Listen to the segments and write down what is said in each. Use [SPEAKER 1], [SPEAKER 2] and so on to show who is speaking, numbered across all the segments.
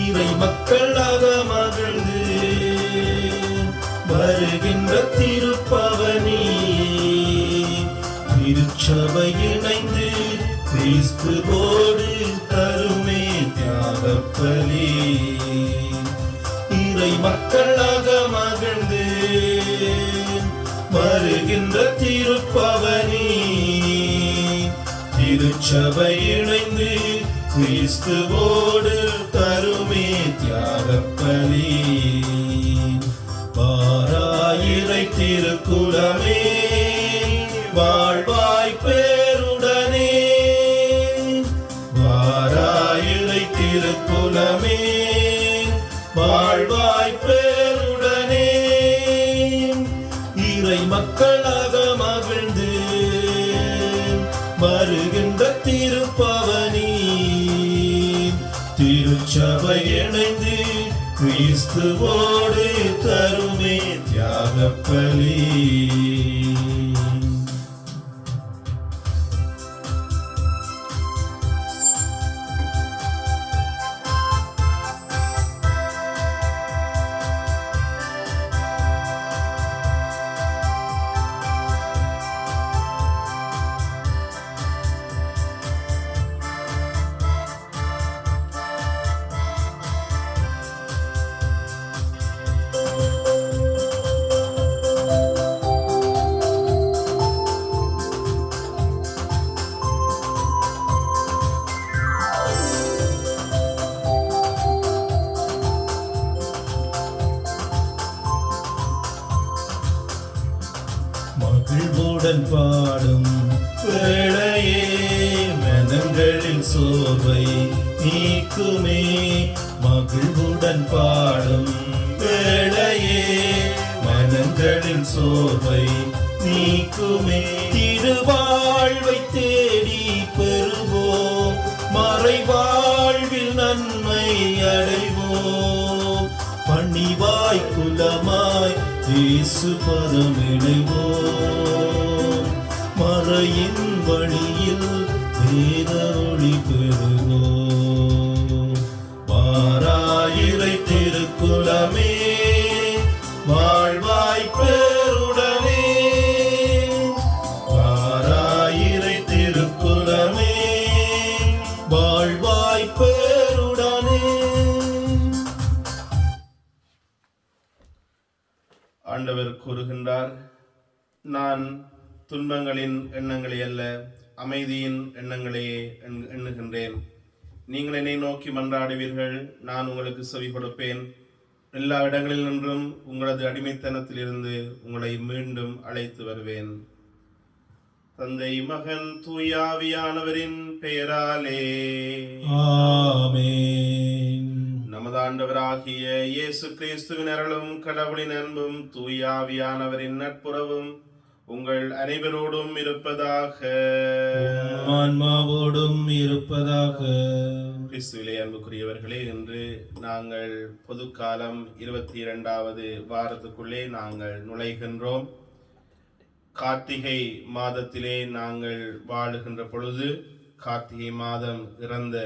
[SPEAKER 1] இறை மக்களாக மகிழ்ந்து வருகின்ற திருப்பவனி திருச்சபை இணைந்து கிறிஸ்துவோடு தருமே தியாகப்பலி. இறை மக்களாக மகிழ்ந்து வருகின்ற திருப்பவனி திருச்சபை இணைந்து கிறிஸ்துவோடு தருமே தியாகப்பலி. வாராயிரை திருக்குலமே வாழ்வாய் பேருடனே, வாராயிரை திருக்குலமே வாழ்வாய் பேருடனே, இறை மக்களாக மகிழ்ந்து வருகின்ற திருப்பவனி திருச்சபை இணைந்து கிறிஸ்துவோடு தருமே தியாகப்பலி. மகிழ்வுடன் பாடும் வேளையே மனங்களின் சோர்வை நீக்குமே, மகிழ்வுடன் பாடும் வேளையே மனங்களின் சோர்வை நீக்குமே. திருவாழ்வை தேடி பெறுவோம், மறைவாழ்வில் நன்மை அடைவோம், பணிவாய் குலமாய் இயேசு பதம் இணைவோம், மறையின் வழியில் வேத ஒளி பெறுவோம். வாராயிரை திருக்குலமே வாழ்வாய் பேருடனே, வாராயிரை திருக்குலமே வாழ்வாய் பேருடனே.
[SPEAKER 2] ஆண்டவர் கூறுகின்றார், நான் துன்பங்களின் எண்ணங்களை அல்ல அமைதியின் எண்ணங்களையே எண்ணுகின்றேன். நீங்கள் என்னை நோக்கி மன்றாடுவீர்கள், நான் உங்களுக்கு செவி கொடுப்பேன். எல்லா இடங்களில் நின்றும் உங்களது அடிமைத்தனத்திலிருந்து உங்களை மீண்டும் அழைத்து வருவேன். தந்தை மகன் தூயாவியானவரின் பெயராலே
[SPEAKER 1] ஆமென்.
[SPEAKER 2] நமது ஆண்டவராகிய இயேசு கிறிஸ்துவின் அருளும் கடவுளின் அன்பும் தூயாவியானவரின் நட்புறவும் உங்கள் அனைவரோடும் இருப்பதாக,
[SPEAKER 1] ஆன்மாவோடும் இருப்பதாக.
[SPEAKER 2] கிறிஸ்துவிலே அன்புக்குரியவர்களே, இன்று நாங்கள் பொதுக்காலம் 22வது வாரத்துக்குள்ளே நாங்கள் நுழைகின்றோம். கார்த்திகை மாதத்திலே நாங்கள் வாழுகின்ற பொழுது கார்த்திகை மாதம் இறந்த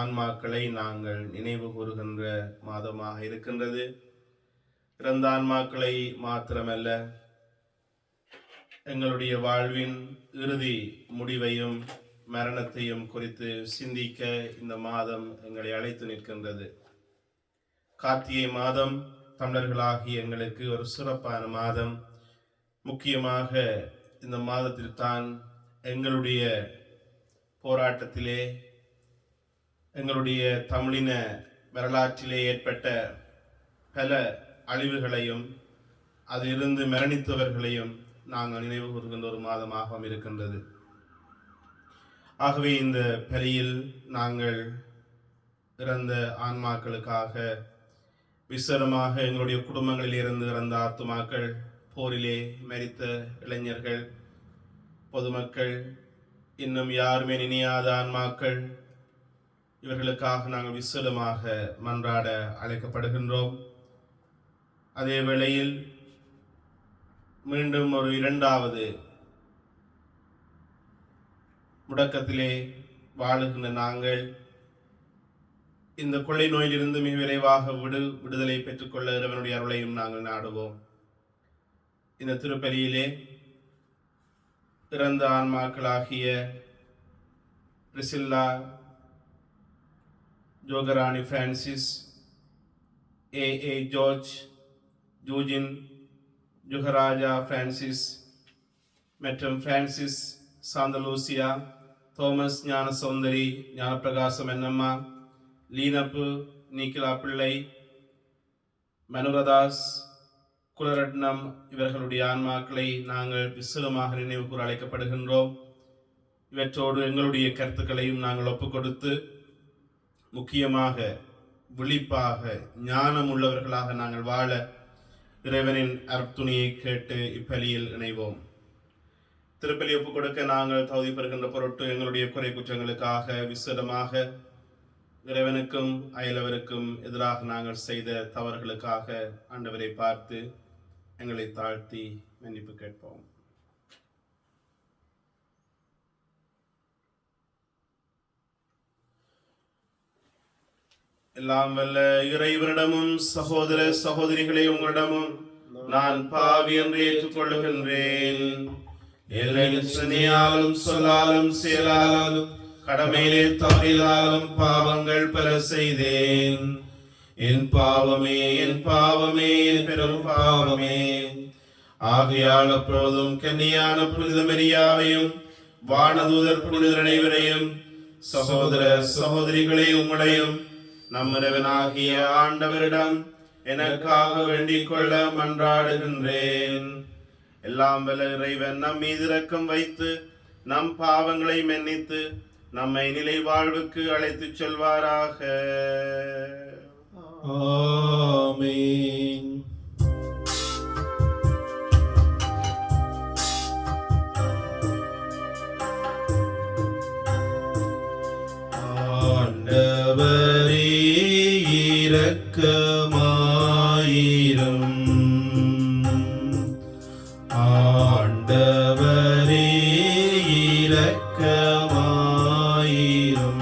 [SPEAKER 2] ஆன்மாக்களை நாங்கள் நினைவு கூறுகின்ற மாதமாக இருக்கின்றது. இறந்த ஆன்மாக்களை மாத்திரமல்ல, எங்களுடைய வாழ்வின் இறுதி முடிவையும் மரணத்தையும் குறித்து சிந்திக்க இந்த மாதம் எங்களை அழைத்து நிற்கின்றது. கார்த்திகை மாதம் தமிழர்களாகிய எங்களுக்கு ஒரு சிறப்பான மாதம். முக்கியமாக இந்த மாதத்தில் தான் எங்களுடைய போராட்டத்திலே, எங்களுடைய தமிழின வரலாற்றிலே ஏற்பட்ட பல அழிவுகளையும் அதிலிருந்து மரணித்தவர்களையும் நாங்கள் நினைவு கூறுகின்ற ஒரு மாதமாகவும் இருக்கின்றது. ஆகவே இந்த பலியில் நாங்கள் இறந்த ஆன்மாக்களுக்காக விசேடமாக எங்களுடைய குடும்பங்களில் இருந்து இறந்த ஆத்துமாக்கள், போரிலே மரித்த இளைஞர்கள், பொதுமக்கள், இன்னும் யாருமே நினையாத ஆன்மாக்கள், இவர்களுக்காக நாங்கள் விசேடமாக மன்றாட அழைக்கப்படுகின்றோம். அதே வேளையில் மீண்டும் ஒரு இரண்டாவது முடக்கத்திலே வாழுகின்ற நாங்கள் இந்த கொள்ளை நோயிலிருந்து மிக விரைவாக விடுதலை பெற்றுக்கொள்ள இறைவனுடைய அருளையும் நாங்கள் நாடுவோம். இந்த திருப்பலியிலே இறந்த ஆன்மாக்களாகிய பிரிசில்லா, ஜோகராணி பிரான்சிஸ், ஏ ஜார்ஜ், ஜூஜின், ஜுகராஜா பிரான்சிஸ் மற்றும் பிரான்சிஸ் சாந்தலூசியா, தோமஸ் ஞானசௌந்தரி, ஞானப்பிரகாசம் என்னம்மா, லீனப்பு, நீக்கிலா பிள்ளை, மனுரதாஸ், குலரட்னம் இவர்களுடைய ஆன்மாக்களை நாங்கள் விசுலமாக நினைவு கூற அழைக்கப்படுகின்றோம். இவற்றோடு எங்களுடைய கருத்துக்களையும் நாங்கள் ஒப்புக் கொடுத்து முக்கியமாக விழிப்பாக ஞானம் உள்ளவர்களாக நாங்கள் வாழ இறைவனின் அருட்துணையை கேட்டு இப்பலியில் இணைவோம். திருப்பலி ஒப்புக் கொடுக்க நாங்கள் தகுதி பெறுகின்ற பொருட்டு எங்களுடைய குறை குற்றங்களுக்காக விசேடமாக இறைவனுக்கும் அயலவருக்கும் எதிராக நாங்கள் செய்த தவறுகளுக்காக ஆண்டவரை பார்த்து எங்களை தாழ்த்தி மன்னிப்பு கேட்போம். எல்லாம் வல்ல இறைவனிடமும் சகோதர சகோதரிகளே உங்களிடமும் நான் பாவி என்று ஏற்றுக்கொள்ளுகின்றேன். எல்லையாலும் சொல்லாலும் செயலாலும் கடமையிலே தவறினாலும் பாவங்கள் பல செய்தேன். என் பாவமே என் பாவமே என் பெரும் பாவமே. ஆகையால் அப்பொழுதும் கன்னியான புனித மரியாவையும் வானதூதர் புனிதர் அனைவரையும் சகோதர சகோதரிகளே உங்களையும் நம் இறைவனாகிய ஆண்டவரிடம் எனக்காக வேண்டிக் கொள்ள மன்றாடுகின்றேன். எல்லாம் வல்ல இறைவன் நம் மீது இரக்கம் வைத்து நம் பாவங்களை மன்னித்து நம்மை நிலை வாழ்வுக்கு அழைத்துச் செல்வாராக.
[SPEAKER 1] ஆமென். ஆண்டவரே இரக்கமாயிரும். ஆண்டவரே இரக்கமாயிரும்.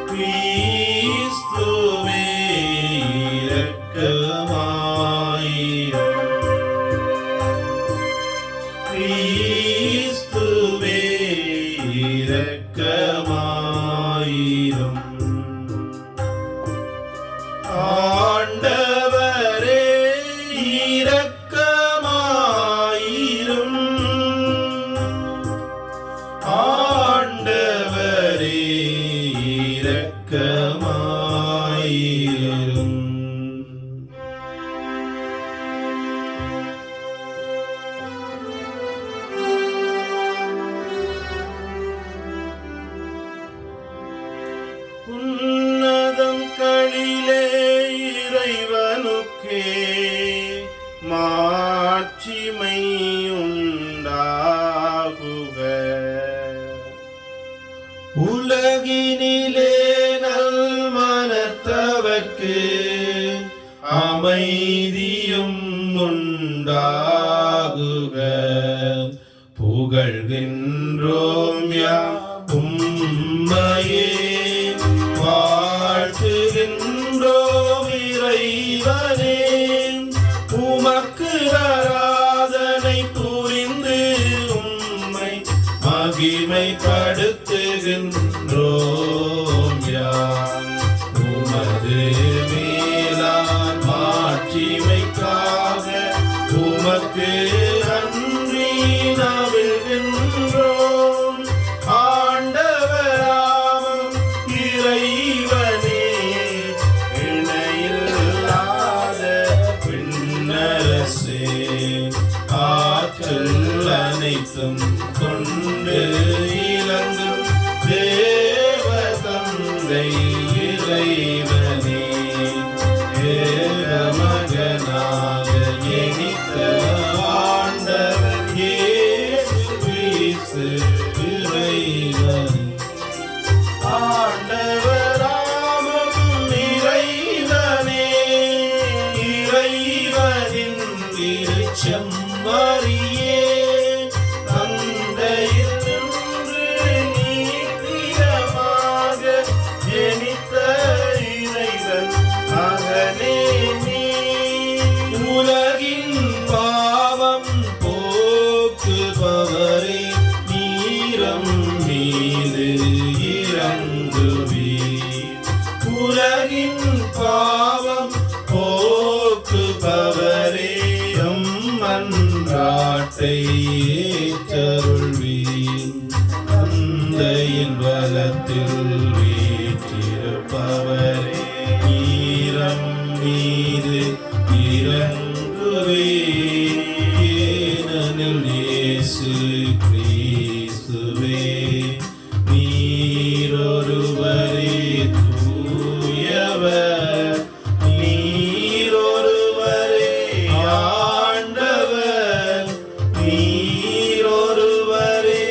[SPEAKER 1] கிறிஸ்துவே இரக்கமாயிரும். கிறிஸ்துவே இரக்கமாயிரும். ஆண்டவரே இரக்கமாயிரும். ஆண்டவரே இரக்கமாயிரும். உன்னதம் களிலே இறைவனுக்கே மாட்சிமை உண்டாகுக. உலகினிலே நல்மனத்தவர்க்கு அமைதியும் உண்டாகுக. புகழ்கின்றோம் உம்மையே வாழ்த்துகின்றோம் இறைவனே. உமக்கு ஆராதனை புரிந்து உம்மை மகிமைப்படுத்துகின்றோம் யாம். உமது மேலான மாட்சிமைக்காக உமக்கு நன்றி நவிழ்கின்றோம். ஆண்டவராம் இறைவனே இணையில்லாத விண்ணரசே, ஆற்றல் அனைத்தும் கொண்டு இலங்கும் தேவ தந்தை இறைவனே, ஏகமகனாக எனித்த ஆண்டவர் இயேசு கிறிஸ்து இறைவன். ஆண்டவராம் இறைவனே, இறைவனின் திருச்செம்மறியே, தந்தையில் நின்று நீத்திரமாக உலகின் பாவம் போக்குபவரே
[SPEAKER 2] மன்றாட்டை ஏற்றருள்வீர். தந்தையின் வலத்தில் வீற்றிருப்பவரே ஈரம் மீது இறங்குவீர். ஏனெனில் இயேசு கிறிஸ்துவே நீரொருவரே தூயவர், நீரொருவரே ஆண்டவர், நீரொருவரே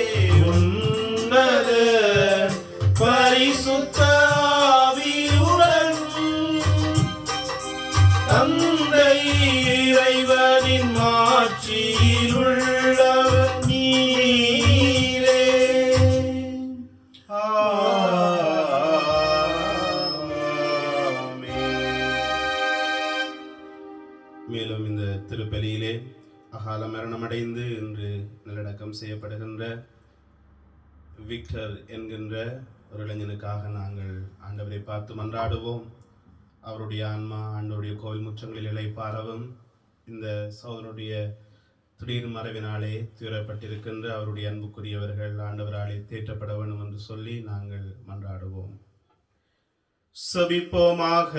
[SPEAKER 2] உன்னதர். பரிசுத்த ஆவியுடன் தந்தை இறைவனின் மாட்சியில் உள்ளவர் நீரே. மேலும் இந்த திருப்பலியிலே அகால மரணமடைந்து இன்று நல்லடக்கம் செய்யப்படுகின்ற விக்டர் என்கின்ற ஒரு இளைஞனுக்காக நாங்கள் ஆண்டவரை பார்த்து மன்றாடுவோம். அவருடைய ஆன்மா ஆண்டவருடைய கோவில் முற்றங்களில் இளைப்பாறவும், இந்த சகோதரனுடைய திடீர் மறைவினாலே துயரப்பட்டிருக்கின்ற அவருடைய அன்புக்குரியவர்கள் ஆண்டவராலே தேற்றப்பட வேண்டும் என்று சொல்லி நாங்கள் மன்றாடுவோம். செபிப்போமாக.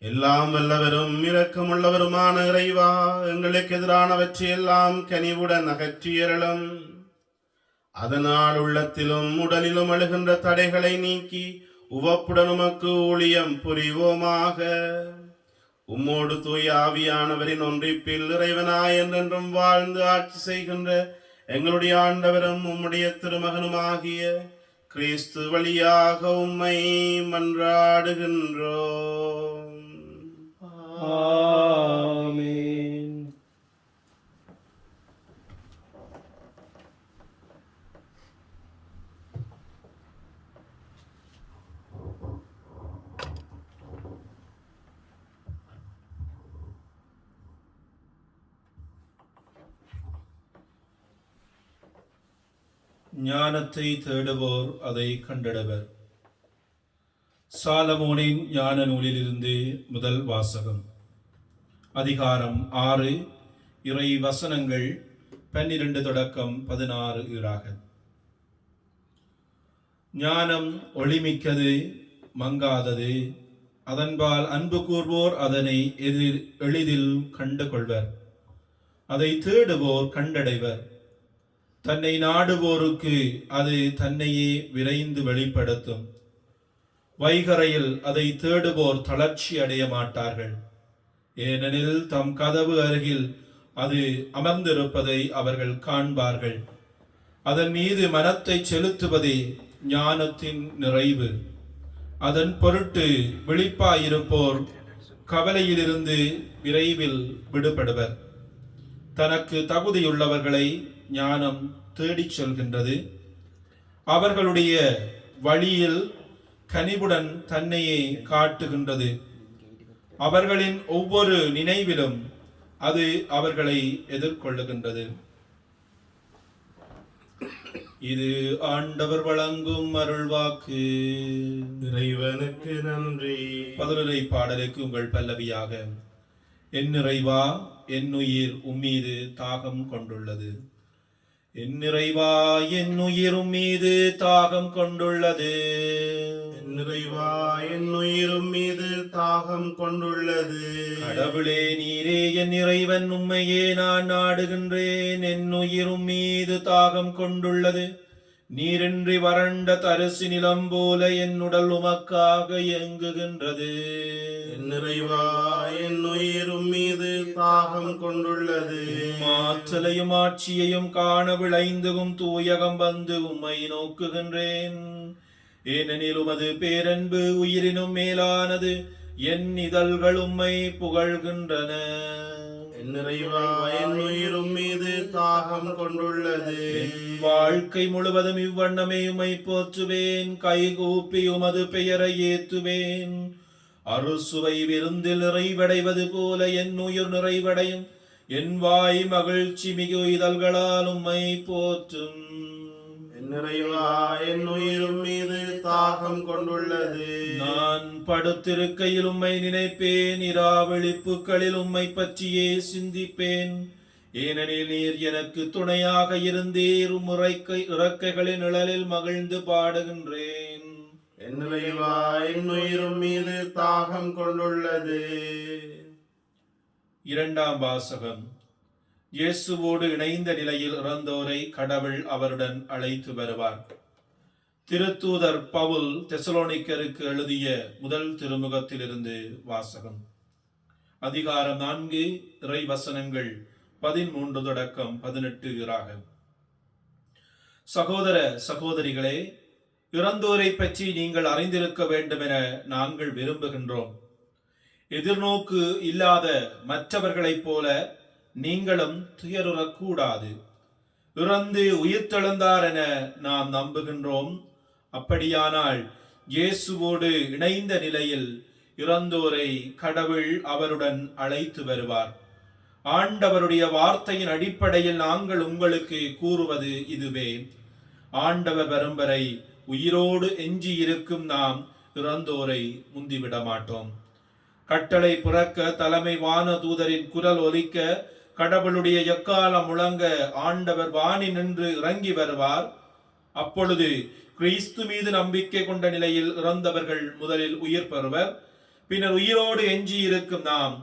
[SPEAKER 2] எல்லாம் வல்லவரும் இரக்கமுள்ளவருமான இறைவா, எங்களுக்கு எதிரானவற்றை எல்லாம் கனிவுடன் அகற்றியறலும், அதனால் உள்ளத்திலும் உடலிலும் எழுகின்ற தடைகளை நீக்கி உவப்புடன் உமக்கு ஊழியம் புரிவோமாக. உம்மோடு தூய ஆவியானவரின் ஒன்றிப்பில் இறைவனாய் என்றென்றும் வாழ்ந்து ஆட்சி செய்கின்ற எங்களுடைய ஆண்டவரும் உம்முடைய திருமகனுமாகிய கிறிஸ்து வழியாக உம்மை மன்றாடுகின்றோம்.
[SPEAKER 1] ஆமென்.
[SPEAKER 3] ஞானத்தை தேடுவோர் அதை கண்டிடுவர். சாலமோனின் ஞான நூலிலிருந்து முதல் வாசகம். அதிகாரம் 6, இறை வசனங்கள் 12 தொடக்கம் 16 ஈறாக. ஞானம் ஒளிமிக்கது, மங்காதது. அதன்பால் அன்பு கூர்வோர் அதனை எளிதில் கண்டு கொள்வர். அதை தேடுவோர் கண்டடைவர். தன்னை நாடுவோருக்கு அது தன்னையே விரைந்து வெளிப்படுத்தும். வைகரையில் அதை தேடுவோர் தளர்ச்சி அடைய மாட்டார்கள். ஏனெனில் தம் கதவு அருகில் அது அமர்ந்திருப்பதை அவர்கள் காண்பார்கள். அதன் மீது மனத்தை செலுத்துவதே ஞானத்தின் நிறைவு. அதன் பொருட்டு விழிப்பாயிருப்போர் கவலையிலிருந்து விரைவில் விடுபடுவர். தனக்கு தகுதியுள்ளவர்களை ஞானம் தேடிச் செல்கின்றது. அவர்களுடைய வழியில் கனிவுடன் தன்னையே காட்டுகின்றது. அவர்களின் ஒவ்வொரு நினைவிலும் அது அவர்களை எதிர்கொள்ளுகின்றது. இது ஆண்டவர் வழங்கும் அருள்வாக்கு.
[SPEAKER 2] இறைவனுக்கு நன்றி.
[SPEAKER 3] 11 பாடலுக்கு உங்கள் பல்லவியாக. என் இறைவா, என் உயிர் உம்மீது தாகம் கொண்டுள்ளது. என் இறைவா, என் உயிர் உம்மீது தாகம் கொண்டுள்ளது.
[SPEAKER 2] என் இறைவா, என் உயிரும் மீது தாகம் கொண்டுள்ளது.
[SPEAKER 3] கடவுளே, நீரே என் இறைவன், உம்மையே நான் நாடுகின்றேன். என் உயிரும் மீது தாகம் கொண்டுள்ளது. நீரின்றி வறண்ட தரிசு நிலம் போல என் உடல் உமக்காக இயங்குகின்றது.
[SPEAKER 2] என் இறைவா, என் உயிரும் மீது தாகம் கொண்டுள்ளது.
[SPEAKER 3] ஆற்றலையும் ஆட்சியையும் காண விளைந்துகும் தூயகம் வந்து உம்மை நோக்குகின்றேன். ஏனெனில் உமது பேரன்பு உயிரினும் மேலானது. என் இதழ்கள் உம்மை புகழ்கின்றன.
[SPEAKER 2] என் இறைவா, என் உயிரும் மீது தாகம் கொண்டுள்ளது.
[SPEAKER 3] வாழ்க்கை முழுவதும் இவ்வண்ணமே உம்மை போற்றுவேன். கைகூப்பி உமது பெயரை ஏத்துவேன். அறுசுவை விருந்தில் நிறைவடைவது போல என் உயிர் நிறைவடையும். என் வாய் மகிழ்ச்சி மிகு இதழ்களால் உம்மை போற்றும்.
[SPEAKER 2] என் நிறைவா என் உயிரும் மீது தாகம் கொண்டுள்ளது.
[SPEAKER 3] நான் படுத்திருக்கையில் உம்மை நினைப்பேன், இரா விழிப்புகளில் உம்மை பற்றியே சிந்திப்பேன். ஏனெனில் நீர் எனக்கு துணையாக இருந்தீர், உம் இறக்கைகளின் நிழலில் மகிழ்ந்து பாடுகின்றேன்.
[SPEAKER 2] என் நிறைவா என் உயிரும் மீது தாகம் கொண்டுள்ளது.
[SPEAKER 3] இரண்டாம் வாசகம். இயேசுவோடு இணைந்த நிலையில் இறந்தோரை கடவுள் அவருடன் அழைத்து வருவார். திருத்தூதர் பவுல் தெசலோனிக்கருக்கு எழுதிய முதல் திருமுகத்திலிருந்து வாசகம். அதிகாரம் 4, இறை வசனங்கள் 13 தொடக்கம் 18 சகோதர சகோதரிகளே, இறந்தோரை பற்றி நீங்கள் அறிந்திருக்க வேண்டும் என நாங்கள் விரும்புகின்றோம். எதிர்நோக்கு இல்லாத மற்றவர்களைப் போல நீங்களும் துயருறக்கூடாது. இறந்து உயிர்த்தெழுந்தார் என நாம் நம்புகின்றோம். அப்படியானால் இயேசுவோடு இணைந்த நிலையில் இறந்தோரை கடவுள் அவருடன் அழைத்து வருவார். ஆண்டவருடைய வார்த்தையின் அடிப்படையில் நாங்கள் உங்களுக்கு கூறுவது இதுவே: ஆண்டவர் வரும் வரை உயிரோடு எஞ்சி இருக்கும் நாம் இறந்தோரை முந்திவிட மாட்டோம். கட்டளை பிறக்க, தலைமை வான தூதரின் குரல் ஒலிக்க, கடவுளுடைய எக்காலம் முழங்க ஆண்டவர் வானி நின்று இறங்கி வருவார். அப்பொழுது கிறிஸ்து மீது நம்பிக்கை கொண்ட நிலையில் இறந்தவர்கள் முதலில் உயிர் பெறுவர். பின்னர் உயிரோடு எஞ்சி இருக்கும் நாம்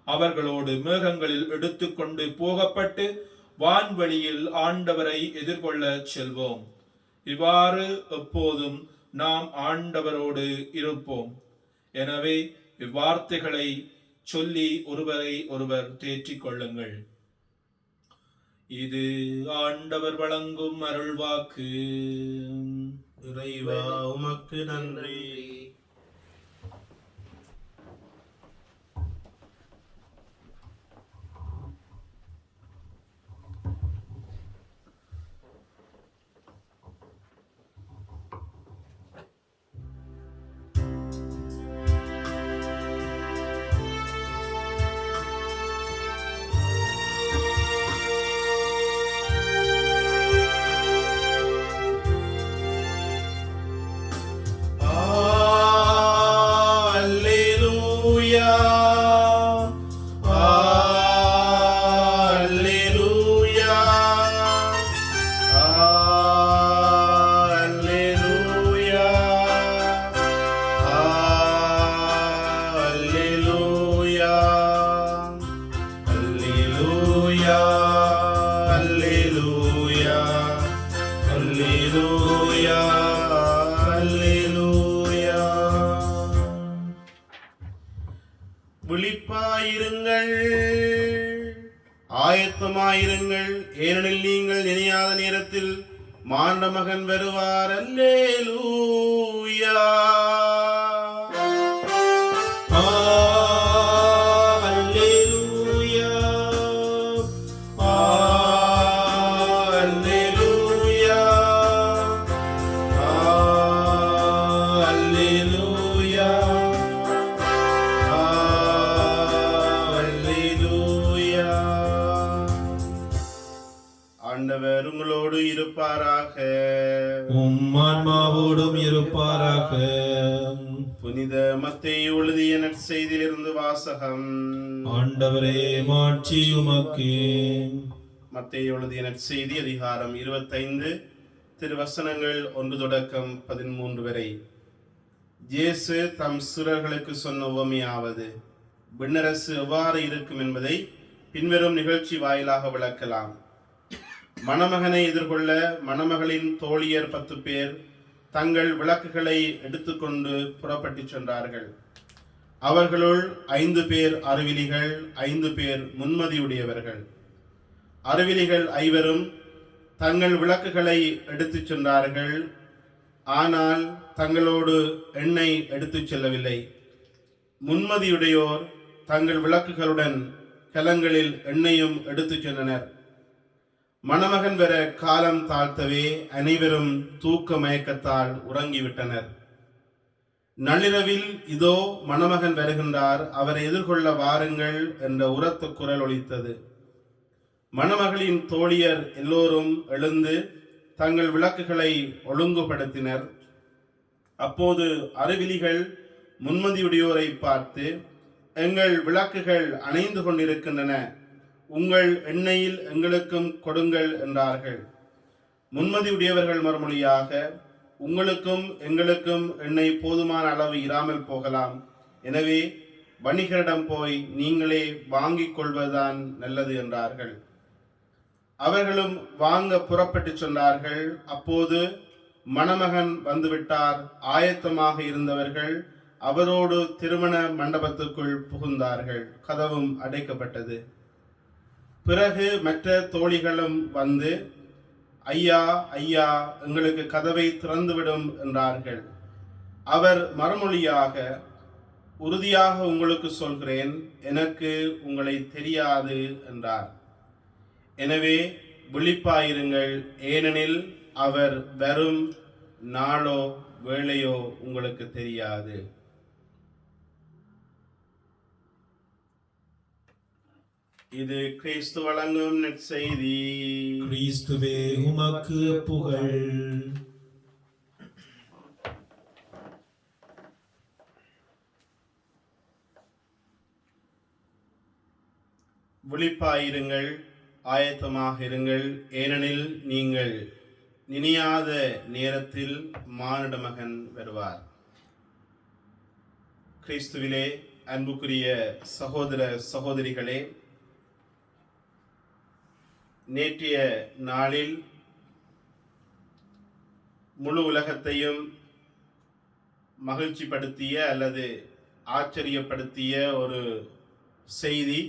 [SPEAKER 3] அவர்களோடு மேகங்களில் எடுத்துக்கொண்டு போகப்பட்டு வான்வெளியில் ஆண்டவரை எதிர்கொள்ள செல்வோம். இவ்வாறு எப்போதும் நாம் ஆண்டவரோடு இருப்போம். எனவே இவ்வார்த்தைகளை சொல்லி ஒருவரை ஒருவர் தேற்றிக் கொள்ளுங்கள். இது ஆண்டவர் வழங்கும் அருள்வாக்கு.
[SPEAKER 2] இறைவா உமக்கு நன்றி. விழிப்பாயிருங்கள், ஆயத்தமாயிருங்கள், ஏனெனில் நீங்கள் நினையாத நேரத்தில் மாண்ட மகன் வருவார். அல்லேலூயா. ஆண்டவர் உங்களோடு இருப்பாராக.
[SPEAKER 3] உம் ஆன்மாவோடும் இருப்பாராக.
[SPEAKER 2] புனித மத்தேயு எழுதிய நற்செய்தியிலிருந்து வாசகம்.
[SPEAKER 3] ஆண்டவரே மாட்சி உமக்கே.
[SPEAKER 2] மத்தேயு எழுதிய நற்செய்தி அதிகாரம் 25 திருவசனங்கள் 1 தொடக்கம் 13 வரை. இயேசு தம் சீடர்களுக்கு சொன்ன உவமையாவது: விண்ணரசு எவ்வாறு இருக்கும் என்பதை பின்வரும் நிகழ்ச்சி வாயிலாக விளக்கலாம். மணமகனை எதிர்கொள்ள மணமகளின் தோழியர் 10 பேர் தங்கள் விளக்குகளை எடுத்துக்கொண்டு புறப்பட்டு சென்றார்கள். அவர்களுள் 5 பேர் அறிவிலிகள், 5 பேர் முன்மதியுடையவர்கள். அறிவிலிகள் 5 தங்கள் விளக்குகளை எடுத்துச் சென்றார்கள், ஆனால் தங்களோடு எண்ணெய் எடுத்துச் செல்லவில்லை. முன்மதியுடையோர் தங்கள் விளக்குகளுடன் கலங்களில் எண்ணெயும் எடுத்துச் சென்றனர். மணமகன் வர காலம் தாழ்த்தவே அனைவரும் தூக்க மயக்கத்தால் உறங்கிவிட்டனர். நள்ளிரவில் இதோ மணமகன் வருகின்றார், அவரை எதிர்கொள்ள வாருங்கள் என்ற உரத்த குரல் ஒலித்தது. மணமகளின் தோழியர் எல்லோரும் எழுந்து தங்கள் விளக்குகளை ஒழுங்குபடுத்தினர். அப்போது அறிவிலிகள் முன்மதியுடையோரை பார்த்து, எங்கள் விளக்குகள் அணைந்து கொண்டிருக்கின்றன, உங்கள் எண்ணெயில் எங்களுக்கும் கொடுங்கள் என்றார்கள். முன்மதியுடையவர்கள் மறுமொழியாக, உங்களுக்கும் எங்களுக்கும் எண்ணெய் போதுமான அளவு இராமல் போகலாம், எனவே வணிகரிடம் போய் நீங்களே வாங்கிக் கொள்வதுதான் நல்லது என்றார்கள். அவர்களும் வாங்க புறப்பட்டு சென்றார்கள். அப்போது மணமகன் வந்துவிட்டார். ஆயத்தமாக இருந்தவர்கள் அவரோடு திருமண மண்டபத்துக்குள் புகுந்தார்கள். கதவும் அடைக்கப்பட்டது. பிறகு மற்ற தோழிகளும் வந்து, ஐயா ஐயா, எங்களுக்கு கதவை திறந்துவிடும் என்றார்கள். அவர் மறுமொழியாக, உறுதியாக உங்களுக்கு சொல்கிறேன், எனக்கு உங்களை தெரியாது என்றார். எனவே விழிப்பாயிருங்கள், ஏனெனில் அவர் வரும் நாளோ வேளையோ உங்களுக்கு தெரியாது. இது கிறிஸ்து வழங்கும் நற்செய்தி.
[SPEAKER 3] கிறிஸ்துவே உமக்கு புகழ்.
[SPEAKER 2] விழிப்பாயிருங்கள், ஆயத்தமாக இருங்கள், ஏனெனில் நீங்கள் நினையாத நேரத்தில் மானிட மகன் வருவார். கிறிஸ்துவிலே அன்புக்குரிய சகோதர சகோதரிகளே, நேற்றைய நாளில் முழு உலகத்தையும் மகிழ்ச்சிப்படுத்திய அல்லது ஆச்சரியப்படுத்திய ஒரு செய்தி,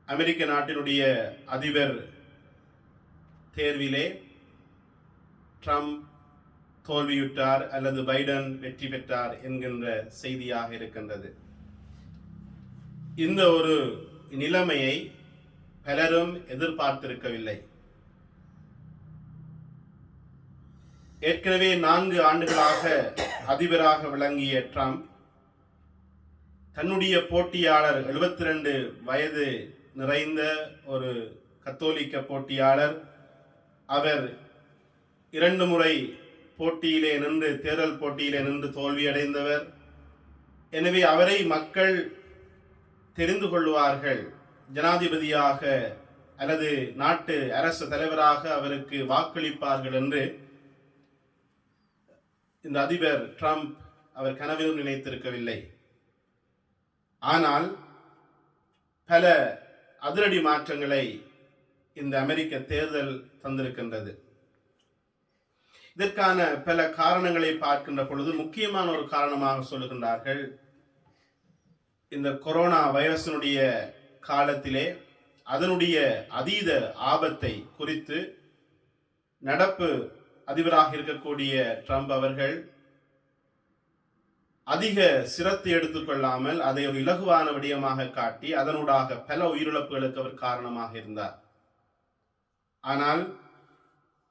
[SPEAKER 2] அமெரிக்க நாட்டினுடைய அதிபர் தேர்விலே ட்ரம்ப் தோல்வியுற்றார் அல்லது பைடன் வெற்றி பெற்றார் என்கின்ற செய்தியாக இருக்கின்றது. இந்த ஒரு நிலைமையை பலரும் எதிர்பார்த்திருக்கவில்லை. ஏற்கனவே 4 ஆண்டுகளாக அதிபராக விளங்கிய ட்ரம்ப் தன்னுடைய போட்டியாளர் 72 வயது நிறைந்த ஒரு கத்தோலிக்க போட்டியாளர், அவர் 2 முறை போட்டியிலே நின்று தேர்தல் போட்டியிலே நின்று தோல்வியடைந்தவர். எனவே அவரை மக்கள் தெரிந்து கொள்வார்கள், ஜனாதிபதியாக அல்லது நாட்டு அரசு தலைவராக அவருக்கு வாக்களிப்பார்கள் என்று இந்த அதிபர் ட்ரம்ப் அவர் கனவிலும் நினைத்திருக்கவில்லை. ஆனால் பல அதிரடி மாற்றங்களை இந்த அமெரிக்க தேர்தல் தந்திருக்கின்றது. இதற்கான பல காரணங்களை பார்க்கின்ற பொழுது முக்கியமான ஒரு காரணமாக சொல்லுகின்றார்கள், இந்த கொரோனா வைரஸினுடைய காலத்திலே அதனுடைய அதீத ஆபத்தை குறித்து நடப்பு அதிபராக இருக்கக்கூடிய ட்ரம்ப் அவர்கள் அதிக சிரத்தை எடுத்துக்கொள்ளாமல் அதை ஒரு இலகுவான விடயமாக காட்டி அதனூடாக பல உயிரிழப்புகளுக்கு அவர் காரணமாக இருந்தார். ஆனால்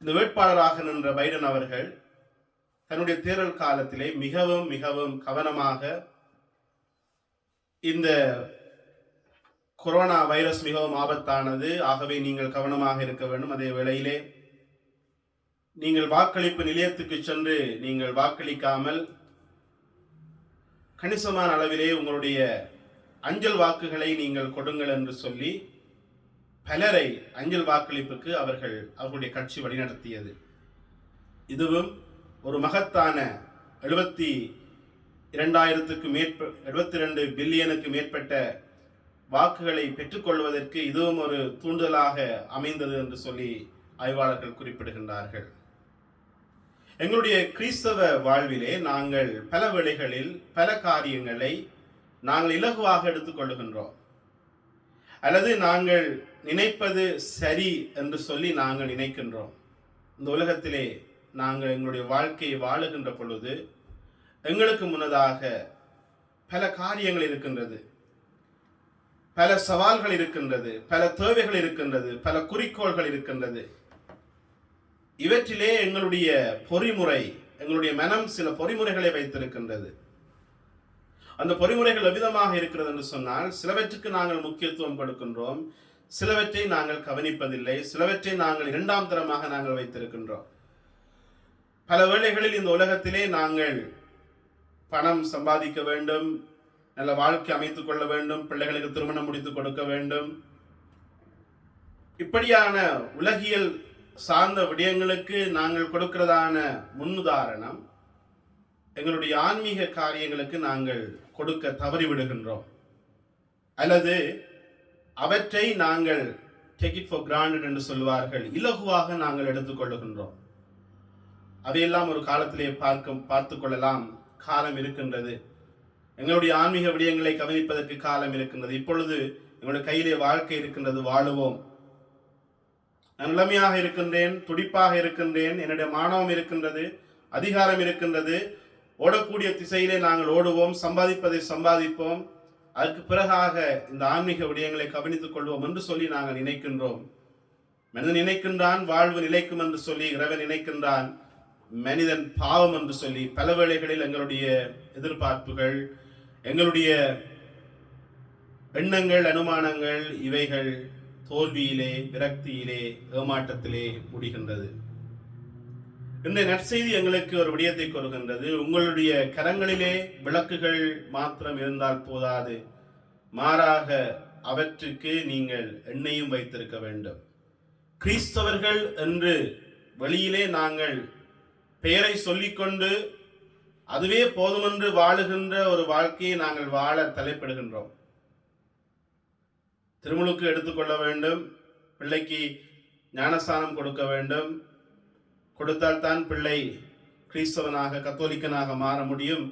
[SPEAKER 2] இந்த வேட்பாளராக நின்ற பைடன் அவர்கள் தன்னுடைய தேர்தல் காலத்திலே மிகவும் மிகவும் கவனமாக இந்த கொரோனா வைரஸ் மிகவும் ஆபத்தானது, ஆகவே நீங்கள் கவனமாக இருக்க வேண்டும், அதே வேளையிலே நீங்கள் வாக்களிப்பு நிலையத்துக்கு சென்று நீங்கள் வாக்களிக்காமல் கணிசமான அளவிலே உங்களுடைய அஞ்சல் வாக்குகளை நீங்கள் கொடுங்கள் என்று சொல்லி பலரை அஞ்சல் வாக்களிப்புக்கு அவர்களுடைய கட்சி வழிநடத்தியது. இதுவும் ஒரு மகத்தான 72 பில்லியனுக்கு மேற்பட்ட வாக்குகளை பெற்றுக்கொள்வதற்கு இதுவும் ஒரு தூண்டுதலாக அமைந்தது என்று சொல்லி ஆய்வாளர்கள் குறிப்பிடுகின்றார்கள். எங்களுடைய கிறிஸ்தவ வாழ்விலே நாங்கள் பல வேளைகளில் பல காரியங்களை நாங்கள் இலகுவாக எடுத்துக்கொள்ளுகின்றோம், அல்லது நாங்கள் நினைப்பது சரி என்று சொல்லி நாங்கள் நினைக்கின்றோம். இந்த உலகத்திலே நாங்கள் எங்களுடைய வாழ்க்கையை வாழுகின்ற பொழுது எங்களுக்கு முன்னதாக பல காரியங்கள் இருக்கின்றது, பல சவால்கள் இருக்கின்றது, பல தேவைகள் இருக்கின்றது, பல குறிக்கோள்கள் இருக்கின்றது. இவற்றிலே எங்களுடைய பொறிமுறை, எங்களுடைய மனம் சில பொறிமுறைகளை வைத்திருக்கின்றது. அந்த பொறிமுறைகள் எவ்விதமாக இருக்கிறது என்று சொன்னால், சிலவற்றுக்கு நாங்கள் முக்கியத்துவம் கொடுக்கின்றோம், சிலவற்றை நாங்கள் கவனிப்பதில்லை, சிலவற்றை நாங்கள் இரண்டாம் தரமாக நாங்கள் வைத்திருக்கின்றோம். பல வேளைகளில் இந்த உலகத்திலே நாங்கள் பணம் சம்பாதிக்க வேண்டும், நல்ல வாழ்க்கை அமைத்துக் கொள்ள வேண்டும், பிள்ளைகளுக்கு திருமணம் முடித்துக் கொடுக்க வேண்டும், இப்படியான உலகியல் சார்ந்த விடயங்களுக்கு நாங்கள் கொடுக்கிறதான முன்னுதாரணம் எங்களுடைய ஆன்மீக காரியங்களுக்கு நாங்கள் கொடுக்க தவறிவிடுகின்றோம். அல்லது அவற்றை நாங்கள் டேக் இட் ஃபார் கிராண்டட் என்று சொல்வார்கள், இலகுவாக நாங்கள் எடுத்துக்கொள்ளுகின்றோம். அதையெல்லாம் ஒரு காலத்திலே பார்த்து கொள்ளலாம், காலம் இருக்கின்றது. எங்களுடைய ஆன்மீக விடயங்களை கவனிப்பதற்கு காலம் இருக்கின்றது. இப்பொழுது எங்களுடைய கையிலே வாழ்க்கை இருக்கின்றது, வாழுவோம். நான் இளமையாக இருக்கின்றேன், துடிப்பாக இருக்கின்றேன், என்னுடைய மானவம் இருக்கின்றது, அதிகாரம் இருக்கின்றது, ஓடக்கூடிய திசையிலே நாங்கள் ஓடுவோம், சம்பாதிப்பதை சம்பாதிப்போம், அதற்கு பிறகாக இந்த ஆன்மீக விடயங்களை கவனித்துக் கொள்வோம் என்று சொல்லி நாங்கள் நினைக்கின்றோம். மனிதன் நினைக்கின்றான் வாழ்வு நிலைக்கும் என்று சொல்லி, இறைவன் நினைக்கின்றான் மனிதன் பாவம் என்று சொல்லி. பல வேளைகளில் எங்களுடைய எதிர்பார்ப்புகள், எங்களுடைய எண்ணங்கள், அனுமானங்கள் இவைகள் தோல்வியிலே, விரக்தியிலே, ஏமாற்றத்திலே முடிகின்றது. இந்த நற்செய்தி எங்களுக்கு ஒரு விடயத்தை கூறுகின்றது. உங்களுடைய கரங்களிலே விளக்குகள் மாத்திரம் இருந்தால் போதாது, மாறாக அவற்றுக்கு நீங்கள் எண்ணெயும் வைத்திருக்க வேண்டும். கிறிஸ்தவர்கள் என்று வெளியிலே நாங்கள் பெயரை சொல்லிக்கொண்டு அதுவே போதுமென்று வாழுகின்ற ஒரு வாழ்க்கையை நாங்கள் வாழ தலைப்படுகின்றோம். திருமுழுக்கு எடுத்துக்கொள்ள வேண்டும், பிள்ளைக்கு ஞானஸ்தானம் கொடுக்க வேண்டும், கொடுத்தால்தான் பிள்ளை கிறிஸ்தவனாக கத்தோலிக்கனாக மாற முடியும்.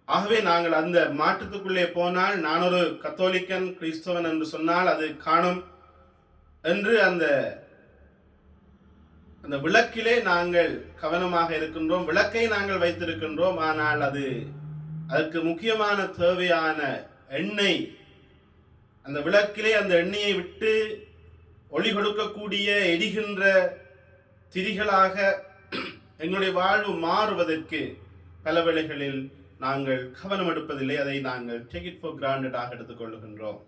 [SPEAKER 2] ஆகவே நாங்கள் அந்த மாற்றத்துக்குள்ளே போனால், நான் ஒரு கத்தோலிக்கன் கிறிஸ்தவன் என்று சொன்னால் அது காணும் என்று அந்த விளக்கிலே நாங்கள் கவனமாக இருக்கின்றோம். விளக்கை நாங்கள் வைத்திருக்கின்றோம், ஆனால் அதற்கு முக்கியமான தேவையான எண்ணெய், அந்த விளக்கிலே அந்த எண்ணெயை விட்டு ஒளி கொடுக்கக்கூடிய எரிகின்ற திரிகளாக எங்களுடைய வாழ்வு மாறுவதற்கு பல வேளைகளில் நாங்கள் கவனம் எடுப்பதில்லை. அதை நாங்கள் டேக் இட் ஃபார் கிராண்டடாக எடுத்துக்கொள்ளுகின்றோம்.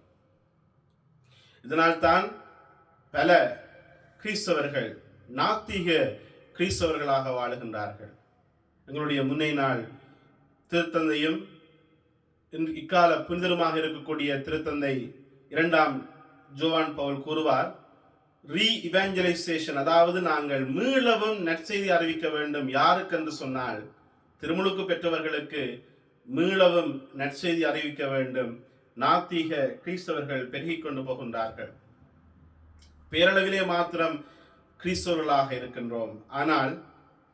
[SPEAKER 2] இதனால்தான் பல கிறிஸ்தவர்கள் நாத்திக கிறிஸ்தவர்களாக வாழுகின்றார்கள். எங்களுடைய முன்னை நாள் திருத்தந்தையும் இக்கால புனிதருமாக இருக்கக்கூடிய திருத்தந்தை 2ஆம் ஜோவான் பவுல் கூறுவார், ரீஇவாஞ்சலைசேஷன், அதாவது நாங்கள் மீளவும் நற்செய்தி அறிவிக்க வேண்டும். யாருக்கு என்று சொன்னால் திருமுழுக்கு பெற்றவர்களுக்கு மீளவும் நற்செய்தி அறிவிக்க வேண்டும். நாத்திக கிறிஸ்தவர்கள் பெருகிக் கொண்டு போகின்றார்கள். பேரளவிலே மாத்திரம் கிறிஸ்தவர்களாக இருக்கின்றோம், ஆனால்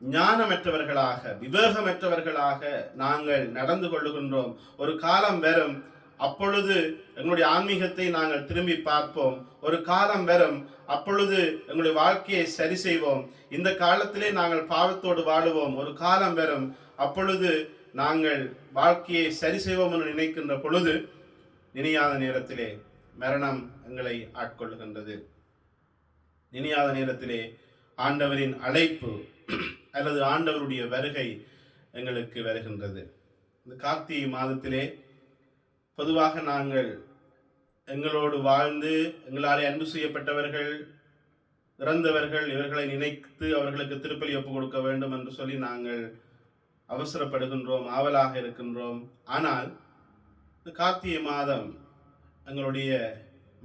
[SPEAKER 2] ஞானமற்றவர்களாக, விவேகமற்றவர்களாக நாங்கள் நடந்து கொள்ளுகின்றோம். ஒரு காலம் வரும், அப்பொழுது எங்களுடைய ஆன்மீகத்தை நாங்கள் திரும்பி பார்ப்போம். ஒரு காலம் வரும், அப்பொழுது எங்களுடைய வாழ்க்கையை சரி செய்வோம். இந்த காலத்திலே நாங்கள் பாவத்தோடு வாழுவோம். ஒரு காலம் வரும், அப்பொழுது நாங்கள் வாழ்க்கையை சரி செய்வோம் என்று நினைக்கின்ற பொழுது, நினையாத நேரத்திலே மரணம் எங்களை ஆட்கொள்ளுகின்றது. நினையாத நேரத்திலே ஆண்டவரின் அழைப்பு அல்லது ஆண்டவருடைய வருகை எங்களுக்கு வருகின்றது. இந்த கார்த்திகை மாதத்திலே பொதுவாக நாங்கள் எங்களோடு வாழ்ந்து எங்களாலே அன்பு செய்யப்பட்டவர்கள், இறந்தவர்கள், இவர்களை நினைத்து அவர்களுக்கு திருப்பலி ஒப்பு கொடுக்க வேண்டும் என்று சொல்லி நாங்கள் அவசரப்படுகின்றோம், ஆவலாக இருக்கின்றோம். ஆனால் இந்த கார்த்திகை மாதம் எங்களுடைய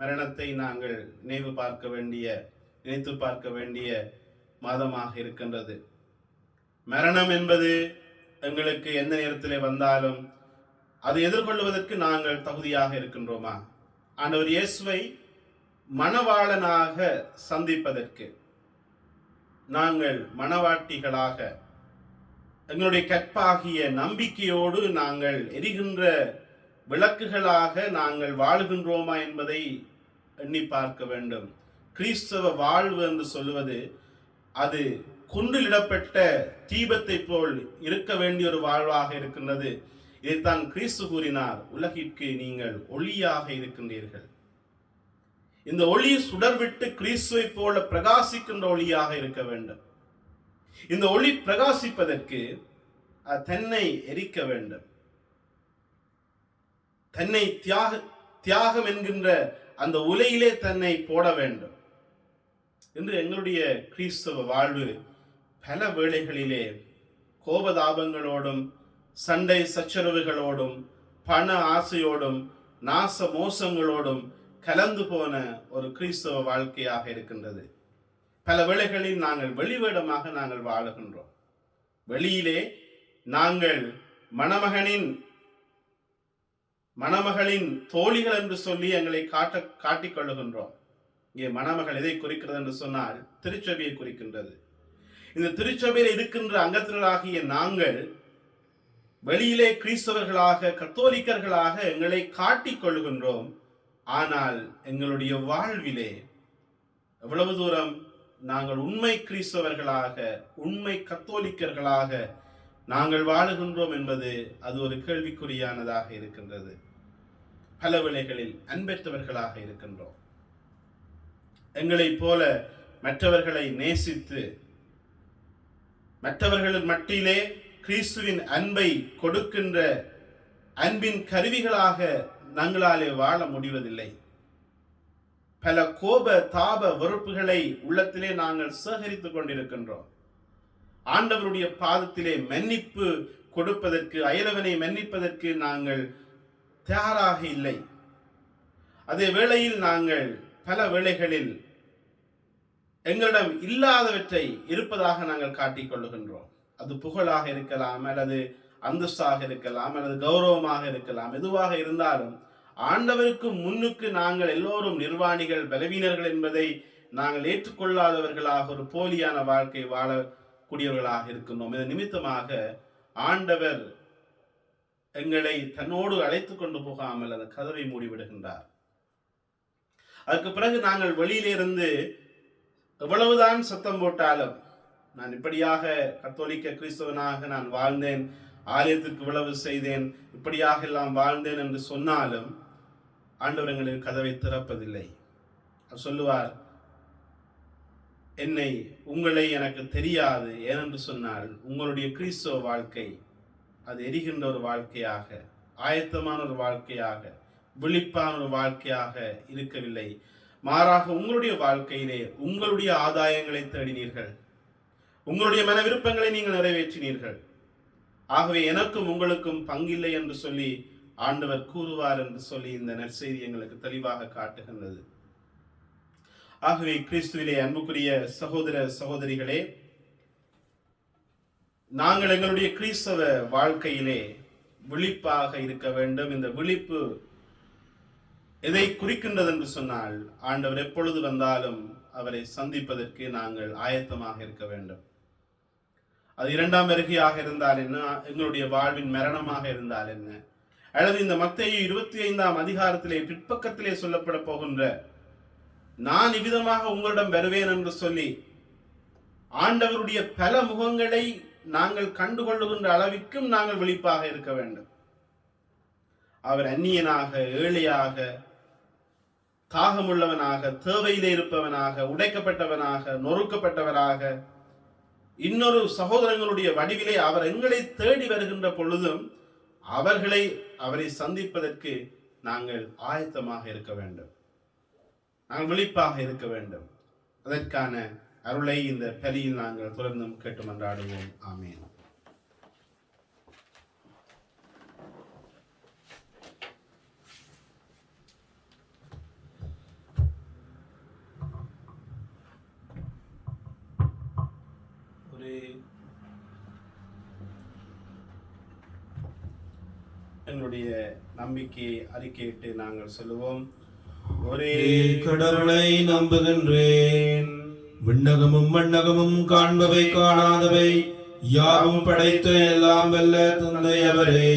[SPEAKER 2] மரணத்தை நாங்கள் நினைத்து பார்க்க வேண்டிய மாதமாக இருக்கின்றது. மரணம் என்பது எங்களுக்கு எந்த நேரத்திலே வந்தாலும் அதை எதிர்கொள்வதற்கு நாங்கள் தகுதியாக இருக்கின்றோமா? ஆண்டவர் இயேசுவை மணவாளனாக சந்திப்பதற்கு நாங்கள் மணவாட்டிகளாக எங்களுடைய கற்பாகிய நம்பிக்கையோடு நாங்கள் எரிகின்ற விளக்குகளாக நாங்கள் வாழுகின்றோமா என்பதை எண்ணி பார்க்க வேண்டும். கிறிஸ்தவ வாழ்வு என்று சொல்லுவது அது குன்றிலிடப்பட்ட தீபத்தை போல் இருக்க வேண்டிய ஒரு வாழ்வாக இருக்கின்றது. இதைத்தான் கிறிஸ்து கூறினார், உலகிற்கு நீங்கள் ஒளியாக இருக்கின்றீர்கள். இந்த ஒளி சுடர்விட்டு கிறிஸ்துவை போல பிரகாசிக்கின்ற ஒளியாக இருக்க வேண்டும். இந்த ஒளி பிரகாசிப்பதற்கு தன்னை எரிக்க வேண்டும். தன்னை தியாகம் என்கின்ற அந்த உலையிலே தன்னை போட வேண்டும். இன்று எங்களுடைய கிறிஸ்தவ வாழ்வு பல வேளைகளிலே கோபதாபங்களோடும் சண்டை சச்சரவுகளோடும் பண ஆசையோடும் நாச மோசங்களோடும் கலந்து போன ஒரு கிறிஸ்தவ வாழ்க்கையாக இருக்கின்றது. பல வேளைகளில் நாங்கள் வெளிவேடமாக நாங்கள் வாழுகின்றோம். வெளியிலே நாங்கள் மணமகளின் தோழிகள் என்று சொல்லி எங்களை காட்டிக் கொள்ளுகின்றோம். இங்கே மணமகள் எதை குறிக்கிறது என்று சொன்னால் திருச்சபையை குறிக்கின்றது. இந்த திருச்சபையில் இருக்கின்ற அங்கத்தினராகிய நாங்கள் வெளியிலே கிறிஸ்தவர்களாக கத்தோலிக்கர்களாக எங்களை காட்டிக் கொள்ளுகின்றோம். ஆனால் எங்களுடைய வாழ்விலே எவ்வளவு தூரம் நாங்கள் உண்மை கிறிஸ்தவர்களாக உண்மை கத்தோலிக்கர்களாக நாங்கள் வாழுகின்றோம் என்பது அது ஒரு கேள்விக்குறியானதாக இருக்கின்றது. பல வேளைகளில் அன்பற்றவர்களாக இருக்கின்றோம். எங்களைப் போல மற்றவர்களை நேசித்து மற்றவர்களின் மட்டிலே கிறிஸ்துவின் அன்பை கொடுக்கின்ற அன்பின் கருவிகளாக நாங்களாலே வாழ முடிவதில்லை. பல கோப தாப வெறுப்புகளை உள்ளத்திலே நாங்கள் சேகரித்துக் கொண்டிருக்கின்றோம். ஆண்டவருடைய பாதத்திலே மன்னிப்பு கொடுப்பதற்கு, அயலவனை மன்னிப்பதற்கு நாங்கள் தயாராக இல்லை. அதே வேளையில் நாங்கள் பல வேளைகளில் எங்களிடம் இல்லாதவற்றை இருப்பதாக நாங்கள் காட்டிக் கொள்ளுகின்றோம். அது புகழாக இருக்கலாம், அல்லது அந்தஸ்தாக இருக்கலாம், அல்லது கௌரவமாக இருக்கலாம். எதுவாக இருந்தாலும் ஆண்டவருக்கு முன்னுக்கு நாங்கள் எல்லோரும் நிர்வாணிகள், பலவீனர்கள் என்பதை நாங்கள் ஏற்றுக்கொள்ளாதவர்களாக ஒரு போலியான வாழ்க்கை வாழக்கூடியவர்களாக இருக்கின்றோம். இதன் நிமித்தமாக ஆண்டவர் எங்களை தன்னோடு அழைத்து கொண்டு போகாமல் அந்த கதவை மூடிவிடுகின்றார். அதுக்கு பிறகு நாங்கள் வெளியிலிருந்து எவ்வளவுதான் சத்தம் போட்டாலும், நான் இப்படியாக கத்தோலிக்க கிறிஸ்தவனாக நான் வாழ்ந்தேன், ஆலயத்திற்கு இவ்வளவு செய்தேன், இப்படியாக எல்லாம் வாழ்ந்தேன் என்று சொன்னாலும் ஆண்டவர் எங்களுக்கு கதவை திறப்பதில்லை. அவர் சொல்லுவார், உங்களை எனக்கு தெரியாது. ஏனென்று சொன்னால் உங்களுடைய கிறிஸ்தவ வாழ்க்கை அது எரிகின்ற ஒரு வாழ்க்கையாக, ஆயத்தமான ஒரு வாழ்க்கையாக, விழிப்பான ஒரு வாழ்க்கையாக இருக்கவில்லை. மாறாக உங்களுடைய வாழ்க்கையிலே உங்களுடைய ஆதாயங்களை தேடினீர்கள், உங்களுடைய மன விருப்பங்களை நீங்கள் நிறைவேற்றினீர்கள். ஆகவே எனக்கும் உங்களுக்கும் பங்கில்லை என்று சொல்லி ஆண்டவர் கூறுவார் என்று சொல்லி இந்த நற்செய்தி எங்களுக்கு தெளிவாக காட்டுகின்றது. ஆகவே கிறிஸ்துவிலே அன்புக்குரிய சகோதர சகோதரிகளே, நாங்கள் எங்களுடைய கிறிஸ்தவ வாழ்க்கையிலே விழிப்பாக இருக்க வேண்டும். இந்த விழிப்பு எதை குறிக்கின்றது என்று சொன்னால், ஆண்டவர் எப்பொழுது வந்தாலும் அவரை சந்திப்பதற்கு நாங்கள் ஆயத்தமாக இருக்க வேண்டும். அது இரண்டாம் வருகையாக இருந்தால் என்ன, எங்களுடைய வாழ்வின் மரணமாக இருந்தால் என்ன, அல்லது இந்த மத்தேயு 25ஆம் அதிகாரத்திலே பிற்பக்கத்திலே சொல்லப்பட போகின்ற நான் இவ்விதமாக உங்களிடம் வருவேன் என்று சொல்லி ஆண்டவருடைய பல முகங்களை நாங்கள் கண்டுகொள்ளுகின்ற அளவிற்கும் நாங்கள் விழிப்பாக இருக்க வேண்டும். அவர் அந்நியனாக, ஏழையாக, தாகமுள்ளவனாக, தேவையிலே இருப்பவனாக, உடைக்கப்பட்டவனாக, நொறுக்கப்பட்டவராக, இன்னொரு சகோதரங்களுடைய வடிவிலே அவர் எங்களை தேடி வருகின்ற பொழுதும் அவரை சந்திப்பதற்கு நாங்கள் ஆயத்தமாக இருக்க வேண்டும், நாங்கள் விழிப்பாக இருக்க வேண்டும். அதற்கான அருளை இந்த பலியில் நாங்கள் தொடர்ந்தும் கேட்டு மன்றாடுவோம். ஆமென். எங்களுடைய நம்பிக்கையை அறிக்கையிட்டு நாங்கள் சொல்லுவோம். ஒரே
[SPEAKER 3] கடவுளை நம்புகின்றேன். விண்ணகமும் மண்ணகமும் காண்பவை காணாதவை யாவும் படைத்த எல்லாம் வல்ல தந்தை அவரே,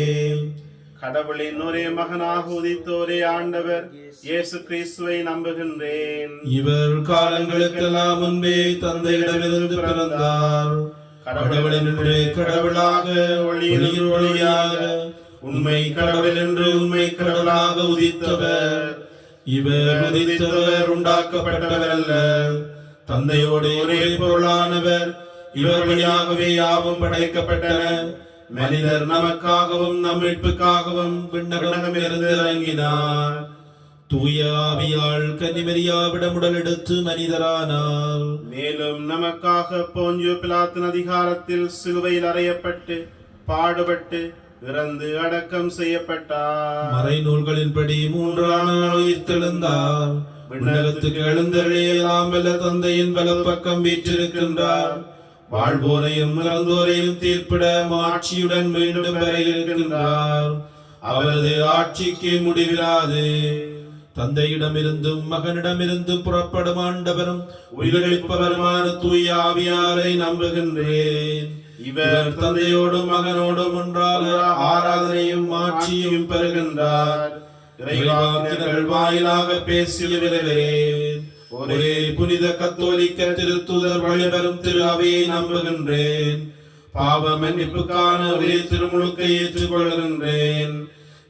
[SPEAKER 2] கடவுளின் ஒரே மகனாக உதித்தோரே ஆண்டவர் இயேசு கிறிஸ்துவை நம்புகின்றேன்.
[SPEAKER 3] இவர் காலங்களுக்கெல்லாம் முன்பே தந்தையிடமிருந்து பிறந்தார். கடவுளின் கடவுளாக, ஒளியின் ஒளியாக, உண்மை கடவுள் என்று உண்மை கடவுளாக உதித்தவர். இவர் உதித்தவர் உண்டாக்கப்பட்டவர் அல்ல, தந்தையோடு ஒரே பொருளானவர். இவர் வழியாகவே யாவும் படைக்கப்பட்டன. மனிதர் நமக்காகவும் நம் மீட்புக்காகவும் விண்ணகமிருந்து இறங்கினார். தூய ஆவியால் கன்னிமரியாவிடம் உடலெடுத்து மனிதரானார்.
[SPEAKER 2] மேலும் நமக்காக போஞ்சு பிலாத்தின் அதிகாரத்தில் சிலுவையில் அறையப்பட்டு பாடுபட்டு இறந்து அடக்கம் செய்யப்பட்டார்.
[SPEAKER 3] மறைநூல்களின்படி மூன்றாம் நாள் உயிர்த்தெழுந்தார். விண்ணகத்துக்கு எழுந்தருளியெல்லாம் வல்ல தந்தையின் வலப்பக்கம் வீற்றிருக்கின்றார். வாழ்வோரையும் இறந்தோரையும் தீர்ப்பிட ஆட்சியுடன் மீண்டும் வர இருக்கின்றார். அவரது ஆட்சிக்கு முடிவிராது. தந்தையிடமிருந்தும் மகனிடமிருந்தும் புறப்படும் ஆண்டவரும் உயிரிழப்பவருமான தூய ஆவியாரை நம்புகின்றேன். இவர் தந்தையோடும் மகனோடும் ஒன்றாக ஆராதனையும் ஆட்சியும் பெறுகின்றார். இறைவாக்கினர்கள் வாயிலாக பேசியவர்களே, ஒரே புனித கத்தோலிக்க திருத்தூதர் வழிவரும் திரு அவையை நம்புகின்றேன். பாவ மன்னிப்புக்கான ஒரே திருமுழுக்கை ஏற்றுக்கொள்கின்றேன்.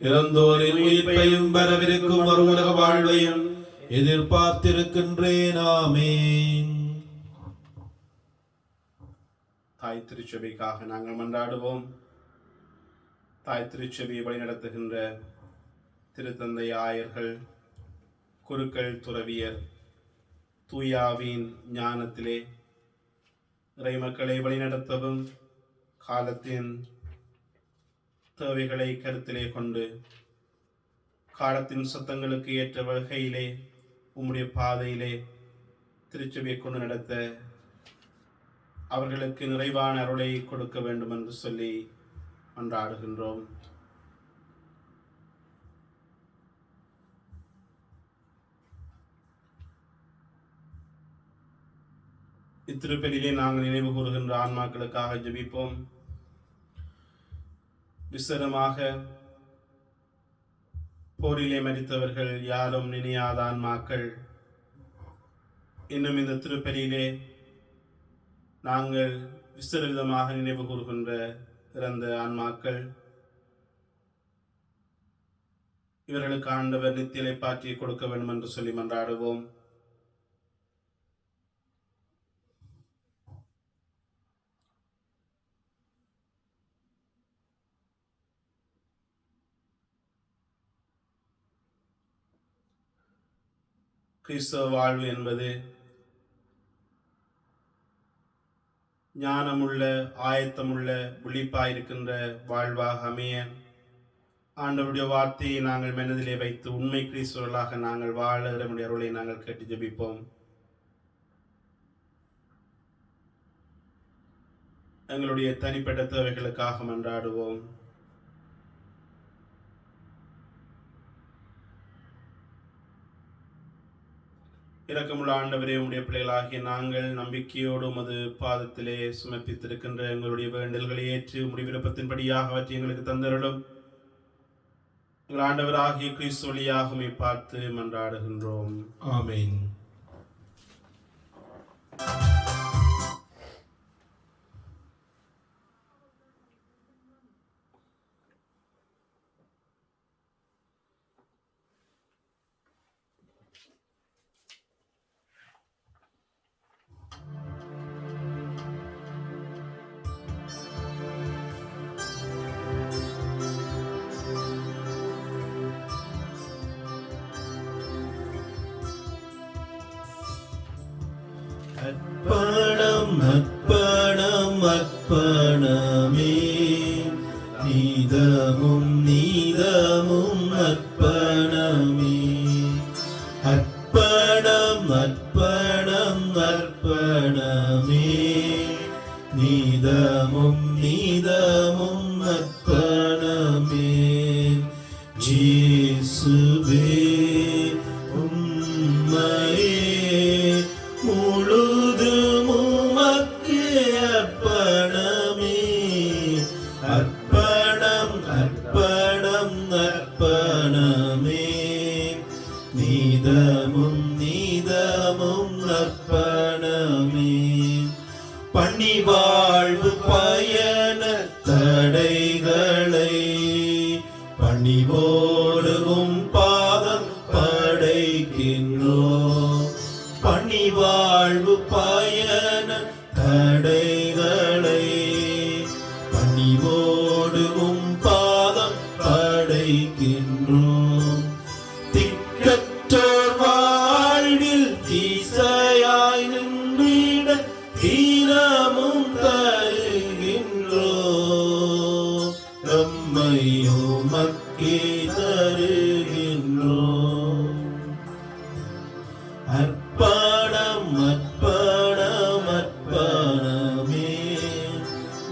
[SPEAKER 3] இறந்தோரின் உயிர்ப்பையும் வரவிருக்கும் ஒரு உலக வாழ்வையும் எதிர்பார்த்திருக்கின்றேன். ஆமென்.
[SPEAKER 2] தாய் திருச்சபைக்காக நாங்கள் மன்றாடுவோம். தாய் திருச்சபையை வழிநடத்துகின்ற திருத்தந்தை ஆயர்கள், குருக்கள், துறவியர் தூயாவின் ஞானத்திலே இறைமக்களை வழிநடத்தவும், காலத்தின் தேவைகளை கருத்திலே கொண்டு காலத்தின் சத்தங்களுக்கு ஏற்ற வகையிலே உம்முடைய பாதையிலே திருச்சபையை கொண்டு நடத்த அவர்களுக்கு நிறைவான அருளை கொடுக்க வேண்டும் என்று சொல்லி மன்றாடுகின்றோம். இத்திருப்பலிலே நாங்கள் நினைவு கூறுகின்ற ஆன்மாக்களுக்காக ஜெபிப்போம். விசேடமாக போரிலே மரித்தவர்கள் யாரும் நினையாத ஆன்மாக்கள் இன்னும் இந்த திருப்பலியிலே நாங்கள் விசேட நினைவு கூறுகின்ற இறந்த ஆன்மாக்கள், இவர்களுக்கு ஆண்டவர் நித்தியலை பாற்றி கொடுக்க வேண்டும் என்று சொல்லி மன்றாடுவோம். கிறிஸ்தவ வாழ்வு என்பது ஞானமுள்ள, ஆயத்தமுள்ள, விழிப்பாயிருக்கின்ற வாழ்வாக அமைய ஆண்டவருடைய வார்த்தையை நாங்கள் மனதிலே வைத்து உண்மை கிறிஸ்தவர்களாக நாங்கள் வாழ நம்முடைய அருளை நாங்கள் கேட்டு ஜெபிப்போம். எங்களுடைய தனிப்பட்ட தேவைகளுக்காக மன்றாடுவோம். இரக்கமுள்ள ஆண்டவரே, உம்முடைய பிள்ளைகளாகிய நாங்கள் நம்பிக்கையோடு உமது பாதத்திலே சமர்ப்பித்திருக்கின்ற எங்களுடைய வேண்டல்களை ஏற்று உம்முடைய விருப்பத்தின்படியாக அவற்றை எங்களுக்கு தந்தருளும். எங்கள் ஆண்டவராகிய கிறிஸ்து வழியாக உம்மை பார்த்து மன்றாடுகின்றோம்.
[SPEAKER 3] ஆமென். அர்ப்பணம் அர்ப்பணம் அர்ப்பணமே, நீதமும் நீதமும் அர்ப்பணமே. அர்ப்பணம் அர்ப்பணம் அர்ப்பணமே, நீதமும் நீதமும் அர்ப்பணமே. இயேசுவே உம்மையே முழுதும் உமக்கு அர்ப்பணமே. அர்ப்பணம் அர்ப்பணம் அர்ப்பணமே, நீதமும் நீதமும் அர்ப்பணமே. பணிவாழ்வு பயண தடைகளை பணிவோடும் பாதம் படைக்கின்றோம். பணிவாழ்வு பயண தடைகளை பணிவோடும் பாதம் படைக்கின்றோம். திக்கற்ற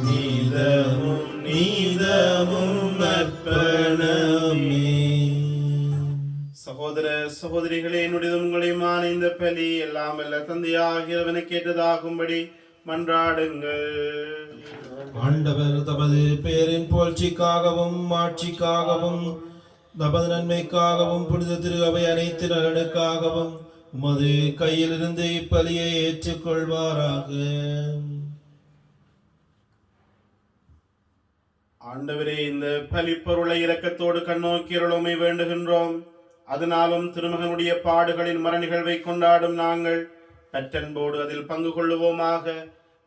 [SPEAKER 1] நீதமும் நீதமும் அர்ப்பணமே.
[SPEAKER 2] சகோதர சகோதரிகளே, என்னுடைய உங்களையுமான இந்த பலி எல்லாம் வல்ல தந்தையாகிறவனை கேட்டதாகும்படி மன்றாடுங்கள்.
[SPEAKER 3] ஆண்டவர் தமது பேரின் புகழ்ச்சிக்காகவும் ஆட்சிக்காகவும் தமது நன்மைக்காகவும் புனித திரு அவை அனைத்து நலனுக்காகவும் உமது கையிலிருந்து இப்பலியை ஏற்றுக்கொள்வாராக.
[SPEAKER 2] ஆண்டவரே, இந்த பலிப்பொருளை இரக்கத்தோடு கண்ணோக்கியருளுமை வேண்டுகின்றோம். அதனாலும் திருமகனுடைய பாடுகளின் மர நிகழ்வை கொண்டாடும் நாங்கள் பற்றன்போடு அதில் பங்கு கொள்ளுவோமாக.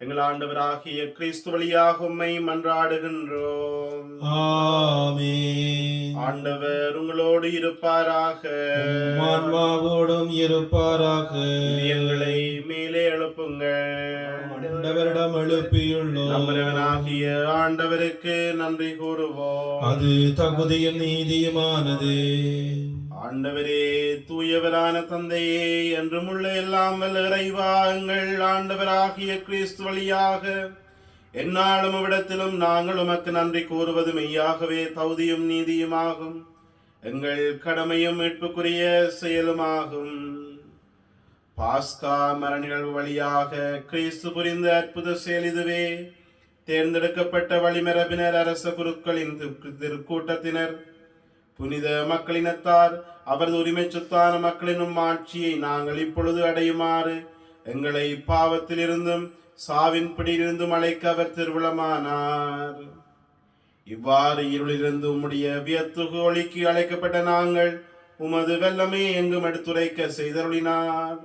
[SPEAKER 2] எங்கள் ஆண்டவராகிய கிறிஸ்து வழியாக உம்மை மன்றாடுகின்றோம்.
[SPEAKER 3] ஆமென்.
[SPEAKER 2] ஆண்டவர் உங்களோடு இருப்பாராக.
[SPEAKER 3] ஆன்மாவோடும் இருப்பாராக.
[SPEAKER 2] எங்களை மேலே எழுப்புங்கள்.
[SPEAKER 3] ஆண்டவரிடம் எழுப்பியுள்ளோம்.
[SPEAKER 2] நம்மவனாகிய ஆண்டவருக்கு நன்றி கூறுவோம்.
[SPEAKER 3] அது தகுதியும் நீதியுமானது.
[SPEAKER 2] ஆண்டவரே, தூயவரான தந்தையே, என்றும் உள்ள எல்லாம் வல்ல இறைவா, எங்கள் ஆண்டவராகிய கிறிஸ்து வழியாக எந்நாளும் இவ்விடத்திலும் நாங்கள் உமக்கு நன்றி கூறுவது மெய்யாகவே தகுதியும் நீதியுமாகும், எங்கள் கடமையும் மீட்புக்குரிய செயலுமாகும். பாஸ்கா மர நிகழ்வு வழியாக கிறிஸ்து புரிந்த அற்புத செயல் இதுவே. தேர்ந்தெடுக்கப்பட்ட வழிமரபினர், அரச குருக்களின் திருக்கூட்டத்தினர், புனித மக்களினத்தார், அவரது உரிமை சொத்தான மக்களினும் ஆட்சியை நாங்கள் இப்பொழுது அடையுமாறு எங்களை பாவத்திலிருந்தும் சாவின் பிடியிலிருந்தும் அழைக்க அவர் திருவிழமானார். இவ்வாறு இருளிலிருந்து உம்முடைய வியத்துகு ஒளிக்கு அழைக்கப்பட்ட நாங்கள் உமது வல்லமை எங்கும் எடுத்துரைக்க செய்தருளினார்.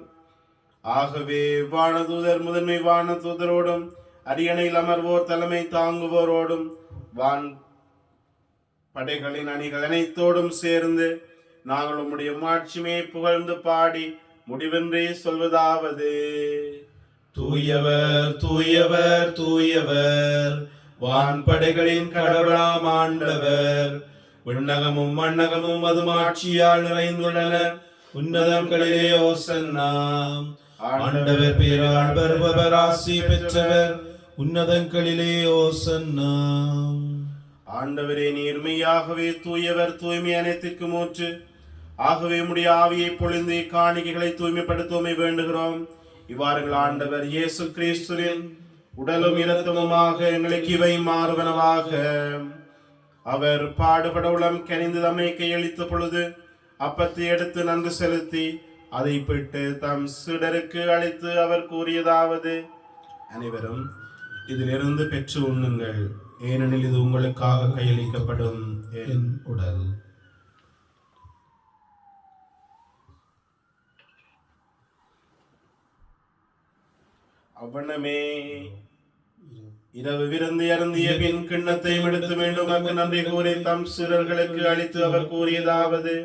[SPEAKER 2] ஆகவே வானதூதர், முதன்மை வானதூதரோடும் அரியணையில் அமர்வோர், தலைமை தாங்குவோரோடும் வான் படைகளின் அணிகள் அனைத்தோடும் சேர்ந்து நாங்கள் உம்முடைய மாட்சிமையை புகழ்ந்து பாடி முடிவின்றி சொல்வதாவது:
[SPEAKER 3] தூயவர் தூயவர் தூயவர், வான்படைகளின் கடவுளாம் ஆண்டவர். விண்ணகமும் மண்ணகமும் அது ஆட்சியால் நிறைந்துள்ளன. உன்னதங்களிலே ஓசன்னா. ஆண்டவர் பேரால் வருபவர் ஆசி பெற்றவர். உன்னதங்களிலே ஓசன்னா.
[SPEAKER 2] ஆண்டவரே, நீர்மையாகவே தூயவர், தூய்மை அனைத்திற்கும் ஊற்று. ஆகவே உம்முடைய ஆவியை பொழிந்து காணிக்கைகளை தூய்மைப்படுத்துவமை வேண்டுகிறோம். இவ்வாறுங்கள் ஆண்டவர் இயேசு கிறிஸ்துவின் உடலும் இரத்தமுமாக எங்களுக்கு இவை மாறுவனவாக. அவர் பாடுபட உளம் கனிந்து தம்மை கையளித்த பொழுது அப்பத்தை எடுத்து நன்கு செலுத்தி அதை பிட்டு தம் சீடருக்கு அளித்து அவர் கூறியதாவது: அனைவரும் இதிலிருந்து பெற்று உண்ணுங்கள், ஏனெனில் இது உங்களுக்காக கையளிக்கப்படும் என் உடல். அவ்வண்ணமே இரவு விருந்து அருந்திய பின் கிண்ணத்தை எடுத்து மீண்டும் நன்றி கூறி தம் சீடர்களுக்கு அளித்து அவர் கூறியதாவது: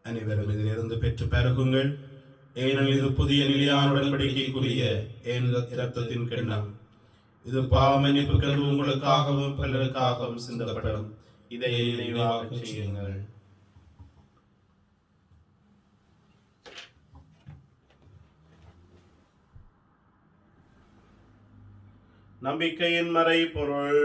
[SPEAKER 2] அனைவரும் இதிலிருந்து பெற்று பருகுங்கள், ஏனெனில் இது புதிய நிலையான உடன்படிக்கைக்குரிய என் இரத்தத்தின் கிண்ணம். இது பாவ மன்னிப்புக்கென்று உங்களுக்காகவும் பலருக்காகவும் சிந்தப்படும். இதை நினைவாக செய்யுங்கள். நம்பிக்கையின் மறை பொருள்.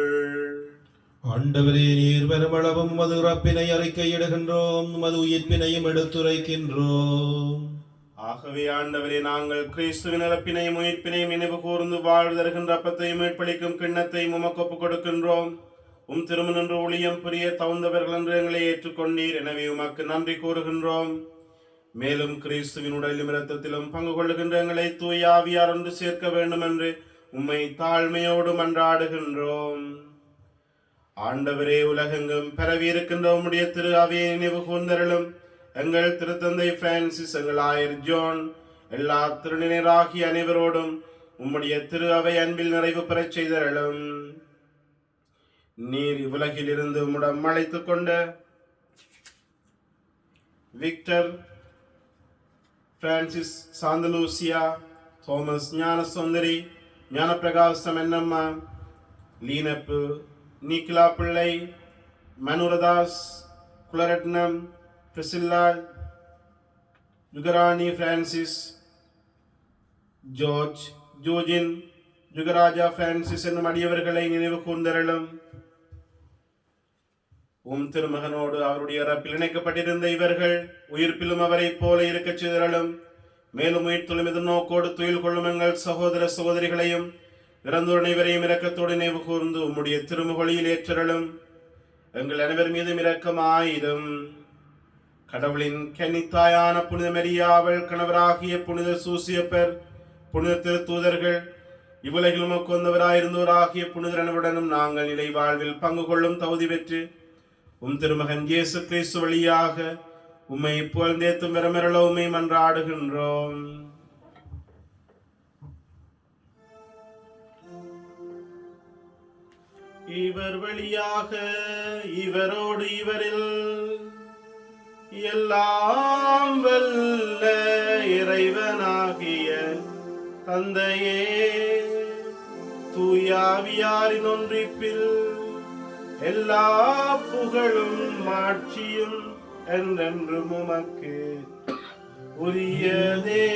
[SPEAKER 3] ஆண்டவரே, நீர் வருமளவும் மது இறப்பினை அறிக்கையிடுகின்றோம், மது உயிர்ப்பினையும் எடுத்துரைக்கின்றோம்.
[SPEAKER 2] ஆகவே ஆண்டவரே, நாங்கள் கிறிஸ்துவின் இறப்பினையும் உயிர்ப்பினையும் நினைவு கூர்ந்து வாழ்வு தருகின்ற அப்பத்தையும் மீட்பளிக்கும் கிண்ணத்தையும் உமக்கு ஒப்புக் கொடுக்கின்றோம். உம் திருமணன்று ஊழியம் புரிய தகுந்தவர்கள் என்று எங்களை ஏற்றுக்கொண்டீர். எனவே உமக்கு நன்றி கூறுகின்றோம். மேலும் கிறிஸ்துவின் உடலிலும் இரத்தத்திலும் பங்கு கொள்ளுகின்ற எங்களை தூய ஆவியார் ஒன்று சேர்க்க வேண்டும் என்று உம்மை தாழ்மையோடு மன்றாடுகின்றோம். ஆண்டவரே, உலகெங்கும் பரவி இருக்கின்ற உம்முடைய திரு அவையை நினைவு கூர்ந்தருளும். எங்கள் திருத்தந்தை பிரான்சிஸ், எங்கள் ஆயர் ஜோன், எல்லா திருநினைராகிய அனைவரோடும் உம்முடைய திரு அவை அன்பில் நிறைவு பெறச் செய்தருளும். நீர் இவ்வுலகில் இருந்து உம்முடன் அழைத்துக் கொண்ட விக்டர், பிரான்சிஸ், சாந்தலூசியா, தோமஸ், ஞான சுந்தரி, ஞானப்பிரகாசம், என்னம்மா, லீனப்பு, நீக்கிலா பிள்ளை, மனுரதாஸ், குலரட்னம், பிரிசில்லா, யுகராணி, பிரான்சிஸ், ஜோர்ஜ், ஜோஜின், யுகராஜா பிரான்சிஸ் என்னும் அடியவர்களை நினைவு கூர்ந்தருளும். திருமகனோடு அவருடைய இறப்பில் இணைக்கப்பட்டிருந்த இவர்கள் உயிர்ப்பிலும் அவரைப் போல இருக்கச் செய்தருளும். மேலும் உயிர்த்தெழும் எதிர்நோக்கோடு துயில் கொள்ளும் எங்கள் சகோதர சகோதரிகளையும் இறந்தோர் அனைவரையும் இரக்கத்தோடு நினைவு கூர்ந்து உம்முடைய திருமுகொழியில் ஏற்றருளும். எங்கள் அனைவர் மீதும் இரக்கமாயிரும். கடவுளின் கன்னித்தாயான புனித மரியாவள் கணவராகிய புனித சூசியப்பர், புனித திருத்தூதர்கள், இவ்வுலகில் உமக்கு வந்தவராயிருந்தோராகிய புனிதர் அனைவருடனும் நாங்கள் நிலை வாழ்வில் பங்கு கொள்ளும் தகுதி பெற்று திருமகன் இயேசு கிறிஸ்து வழியாக உம்மை புகழ்ந்தேத்தும் வரமரள உம்மை மன்றாடுகின்றோம். இவர் வழியாக இவரோடு இவரில் எல்லாம் வல்ல இறைவனாகிய தந்தையே, தூயாவியாரின் ஒன்றிப்பில் எல்லா புகழும் மாட்சியும் என்றென்றும் உமக்கு உரியதே.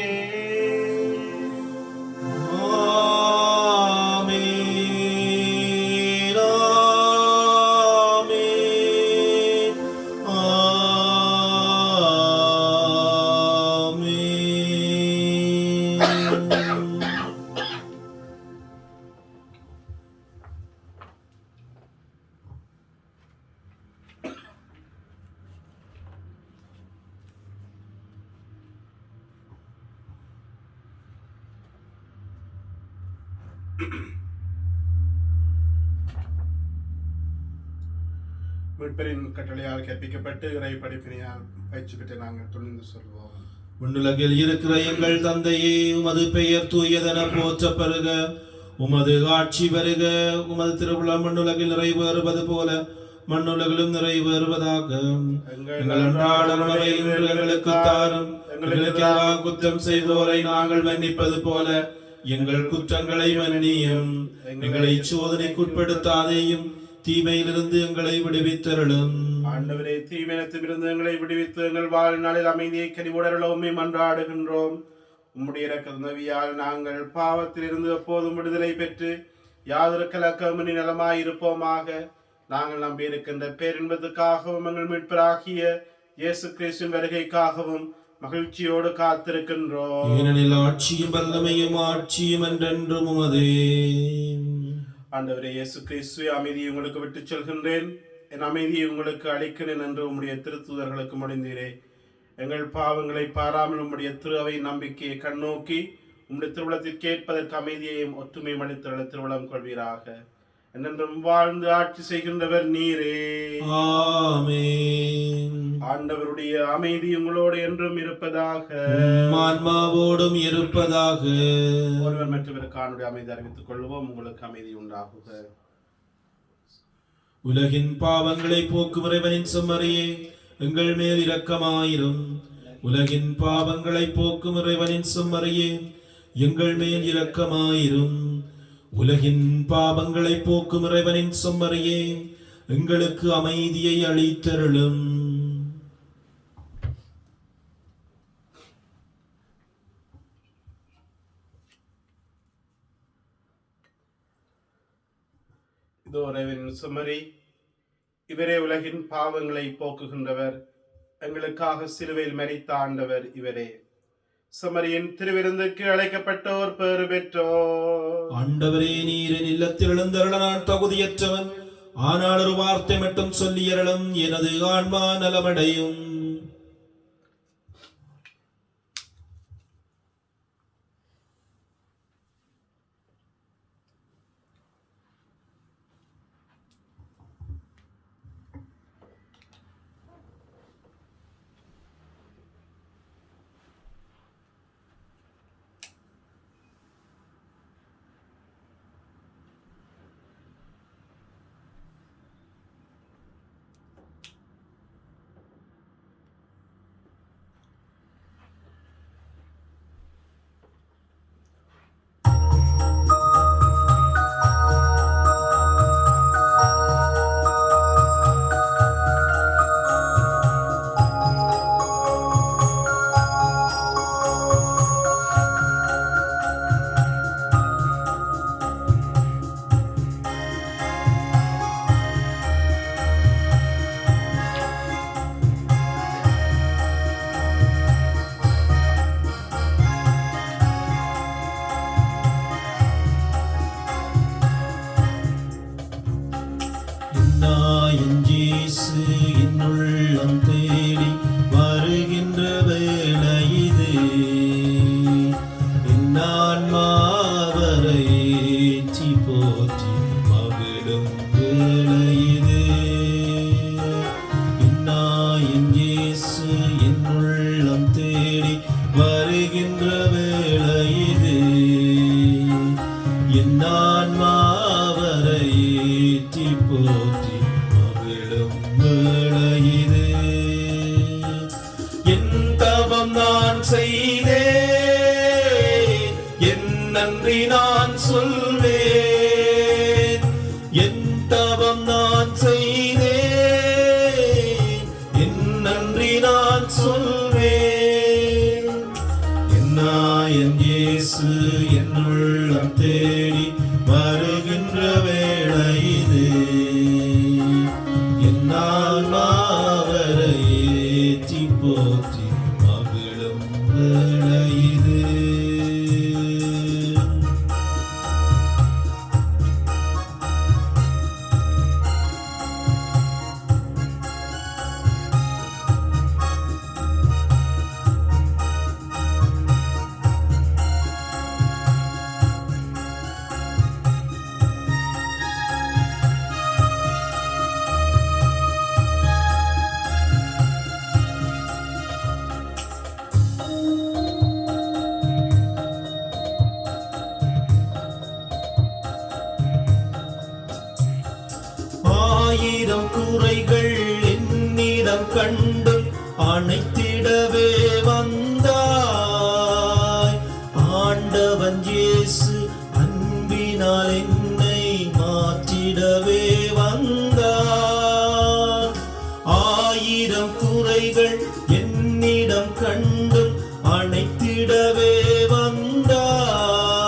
[SPEAKER 2] மீட்பரின் கட்டளையால் கற்பிக்கப்பட்டு இறை படிப்பினையால் பயிற்சி பெற்று நாங்கள் துணிந்து சொல்வோம்.
[SPEAKER 3] விண்ணுலகில் இருக்கிற எங்கள் தந்தையே, உமது பெயர் தூயதென போற்றப் பெறுக. உமது ஆட்சி வருக. உமது திருவிழா மண்ணுலகில் நிறைவேறுவது போல மண்ணுலகிலும் நிறைவேறுவதாக. எங்கள் அன்றாட உணவை இன்று எங்களுக்கு தாரும். எங்களுக்கு குற்றம் செய்தோரை நாங்கள் மன்னிப்பது போல எங்கள் குற்றங்களை மன்னியும். எங்களை சோதனைக்குட்படுத்தாதேயும், தீமையிலிருந்து எங்களை விடுவித்தருளும்.
[SPEAKER 2] ஆண்டவரே, தீமையிலிருந்து எங்களை விடுவித்து எங்கள் வாழ்நாளில் அமைதியை கனிவுடருள உம்மை மன்றாடுகின்றோம். உம்முடைய இரக்கவியால் நாங்கள் பாவத்திலிருந்து எப்போதும் விடுதலை பெற்று யாதொரு கலக்கமின்றி நலமாயிருப்போமாக. நாங்கள் நம்பியிருக்கின்ற பேரின்பத்துக்காகவும் எங்கள் மீட்பராகிய இயேசு கிறிஸ்துவின் வருகைக்காகவும் மகிழ்ச்சியோடு காத்திருக்கின்றோம்.
[SPEAKER 3] ஏனெனில் ஆட்சியும் வல்லமையும் ஆட்சியும் என்றென்றும் உமதே.
[SPEAKER 2] ஆண்டவரே இயேசு கிறிஸ்துவே, அமைதியை உங்களுக்கு விட்டு செல்கின்றேன், என் அமைதியை உங்களுக்கு அளிக்கிறேன் என்று உம்முடைய திருத்தூதர்களுக்கு முடிந்தீரே. எங்கள் பாவங்களை பாராமல் உம்முடைய திரு அவை நம்பிக்கையை கண்ணோக்கி உம்முடைய திருவுளத்திற்கு ஏற்பதற்கு அமைதியையும் ஒற்றுமையும் அளித்துள்ள திருவுளம் கொள்வீராக. என்றென்றும் வாழ்ந்து ஆட்சி செய்கின்றவர் நீரே.
[SPEAKER 3] ஆமென்.
[SPEAKER 2] ஆண்டவருடைய அமைதி உங்களோடு என்றும் இருப்பதாக,
[SPEAKER 3] ஆன்மாவோடும் இருப்பதாக.
[SPEAKER 2] ஒருவர் மற்றவருக்கு ஆண்டுடைய அமைதி அறிவித்துக் கொள்வோம். உங்களுக்கு அமைதி உண்டாகுக.
[SPEAKER 3] உலகின் பாவங்களை போக்கும் இறைவனின் செம்மறியே, எங்கள் மேல் இரக்கமாயிரும். உலகின் பாவங்களை போக்கும் இறைவனின் செம்மறியே, எங்கள் மேல் இரக்கமாயிரும். உலகின் பாவங்களை போக்கும் இறைவனின் செம்மறியே, எங்களுக்கு அமைதியை அளித்தருளும்.
[SPEAKER 2] இதோ இறைவனின் செம்மறி, இவரே உலகின் பாவங்களை போக்குகின்றவர். எங்களுக்காக சிலுவையில் மரித்த ஆண்டவர் இவரே. செம்மறியின் திருவிருந்துக்கு அழைக்கப்பட்டோர் பேறு பெற்றோர்.
[SPEAKER 3] ஆண்டவரே, நீரின் இல்லத்தில் எழுந்தருள நான் தகுதியற்றவன், ஆனால் ஒரு வார்த்தை மட்டும் சொல்லியருளும், எனது ஆன்மா நலமடையும். என் இயேசு என்னுள்ளம் தேடி வருகின்ற வேளை இது. என் ஆன்மாவரை ஏற்றி போற்றி மகிழும் வேளை இது. என் இயேசு என்னுள்ளம் தேடி வருகின்ற வேளை இது. என் ஆன்மாவரை ஏற்றி போற்றி மகிழும் வேளை இது. என் தவம் நான் செய்தேன், என் நன்றி நான் சொல்வேன். என் தவம் நான் செய்தேன், என் நன்றி நான் சொல்வேன். என் இயேசு என்னுள்ளம் தேடி வருகின்ற வேளை இது. என் ஆன்மாவரை ஏற்றி போற்றி மகிழும் வேளை இது. ஆயிரம் குறைகள் என்னிடம் கண்டும் அணைத்திடவே வந்தாய். ஆண்டவன் இயேசு அன்பினால் என்னை மாற்றிடவே வந்தாய். ஆயிரம் குறைகள் என்னிடம் கண்டும் அணைத்திடவே வந்தாய்.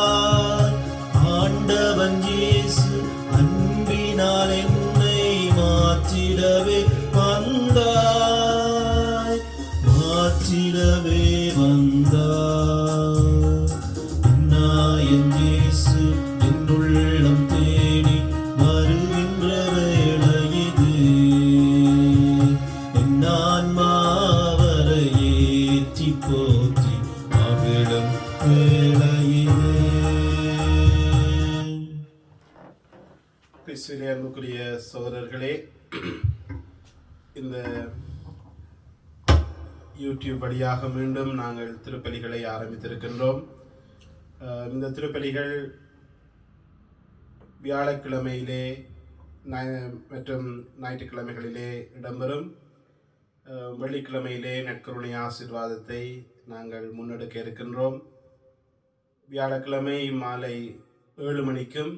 [SPEAKER 3] ஆண்டவன் இயேசு அன்பினால் என்னை மாற்றிடவே வந்தாய், மாற்றிடவே வந்தாய். என் இயேசு என்னுள்ளம் தேடி வருகின்ற வேளை இது. என் ஆன்மாவரை ஏற்றி போற்றி மகிழும் வேளை இது.
[SPEAKER 2] கிறிஸ்துவிலே அன்புக்குரிய சகோதரர்களே, இந்த யூடியூப் வழியாக மீண்டும் நாங்கள் திருப்பலிகளை ஆரம்பித்திருக்கின்றோம். இந்த திருப்பலிகள் வியாழக்கிழமையிலே மற்றும் ஞாயிற்றுக்கிழமைகளிலே இடம்பெறும். வெள்ளிக்கிழமையிலே நற்கருணை ஆசீர்வாதத்தை நாங்கள் முன்னெடுக்க இருக்கின்றோம். வியாழக்கிழமை மாலை 7 மணிக்கும்,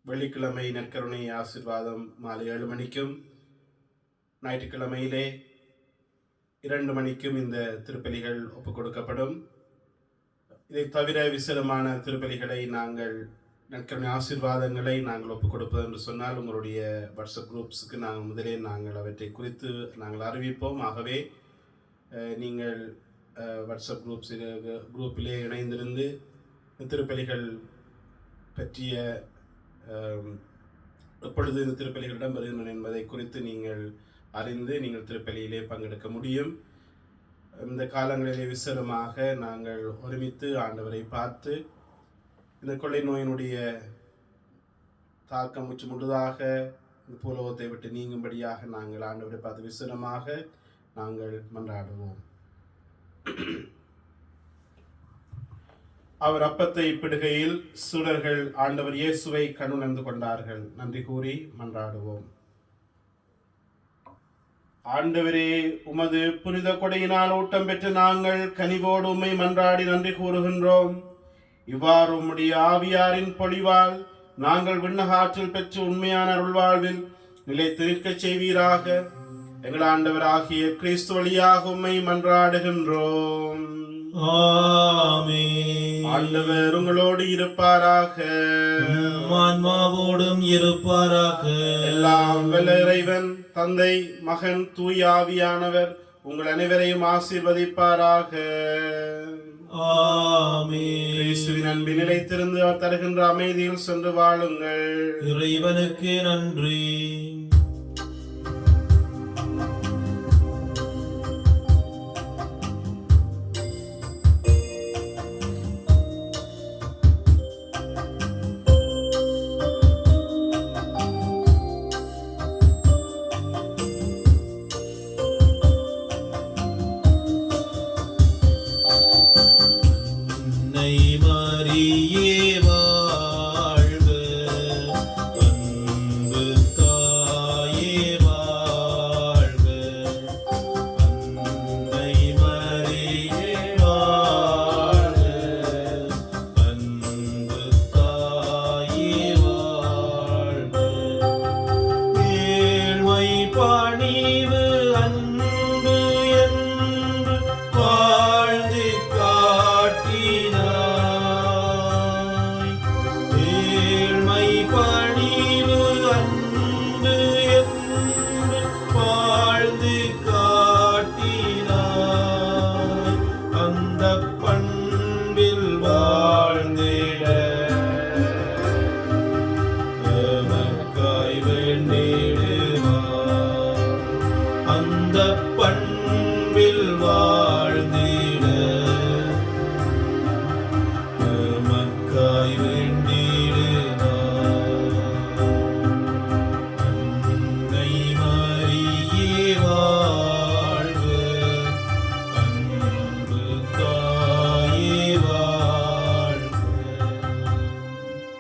[SPEAKER 2] வெள்ளிக்கிழமை நற்கருணை ஆசீர்வாதம் மாலை 7 மணிக்கும், ஞாயிற்றுக்கிழமையிலே 2 மணிக்கும் இந்த திருப்பலிகள் ஒப்புக் கொடுக்கப்படும். இதை தவிர விசேடமான திருப்பலிகளை நாங்கள் நற்கருணை ஆசீர்வாதங்களை நாங்கள் ஒப்புக் கொடுப்பது என்று சொன்னால் உங்களுடைய வாட்ஸ்அப் குரூப்ஸுக்கு நாங்கள் அவற்றை குறித்து நாங்கள் அறிவிப்போம். ஆகவே நீங்கள் வாட்ஸ்அப் குரூப்பிலே இணைந்திருந்து திருப்பலிகள் பற்றிய எப்பொழுது இந்த திருப்பலிகள் இடம்பெறுகின்றன என்பதை குறித்து நீங்கள் அறிந்து நீங்கள் திருப்பலியிலே பங்கெடுக்க முடியும். இந்த காலங்களிலே விசேடமாக நாங்கள் ஒருமித்து ஆண்டவரை பார்த்து இந்த கொள்ளை நோயினுடைய தாக்கம் முழுதாக இந்த பூலோகத்தை விட்டு நீங்கும்படியாக நாங்கள் ஆண்டவரை பார்த்து விசேடமாக நாங்கள் மன்றாடுவோம். அவர் அப்பத்தை பிடுகையில் சீடர்கள் ஆண்டவர் இயேசுவை கண்ணுணர்ந்து கொண்டார்கள். நன்றி கூறி மன்றாடுவோம். ஆண்டவரே, உமது புனித கொடையினால் ஊட்டம் பெற்று நாங்கள் கனிவோடு உம்மை மன்றாடி நன்றி கூறுகின்றோம். இவ்வாறு உம்முடைய ஆவியாரின் பொழிவால் நாங்கள் விண்ணகாற்றில் பெற்று உண்மையான அருள்வாழ்வில் நிலைத்து நிற்கச் செய்வீராக. எங்கள் ஆண்டவராகிய கிறிஸ்து வழியாக உம்மை மன்றாடுகின்றோம்.
[SPEAKER 3] ஆமென்.
[SPEAKER 2] ஆண்டவர் உங்களோடு இருப்பாராக,
[SPEAKER 3] ஆன்மாவோடும் இருப்பாராக.
[SPEAKER 2] எல்லாம் வல்ல இறைவன் தந்தை, மகன், தூய ஆவியானவர் உங்கள் அனைவரையும் ஆசீர்வதிப்பாராக.
[SPEAKER 3] ஆமென்.
[SPEAKER 2] இயேசுவின் அன்பில் நிலைத்திருந்து அவர் தருகின்ற அமைதியில் சென்று வாழுங்கள்.
[SPEAKER 3] இறைவனுக்கு நன்றி.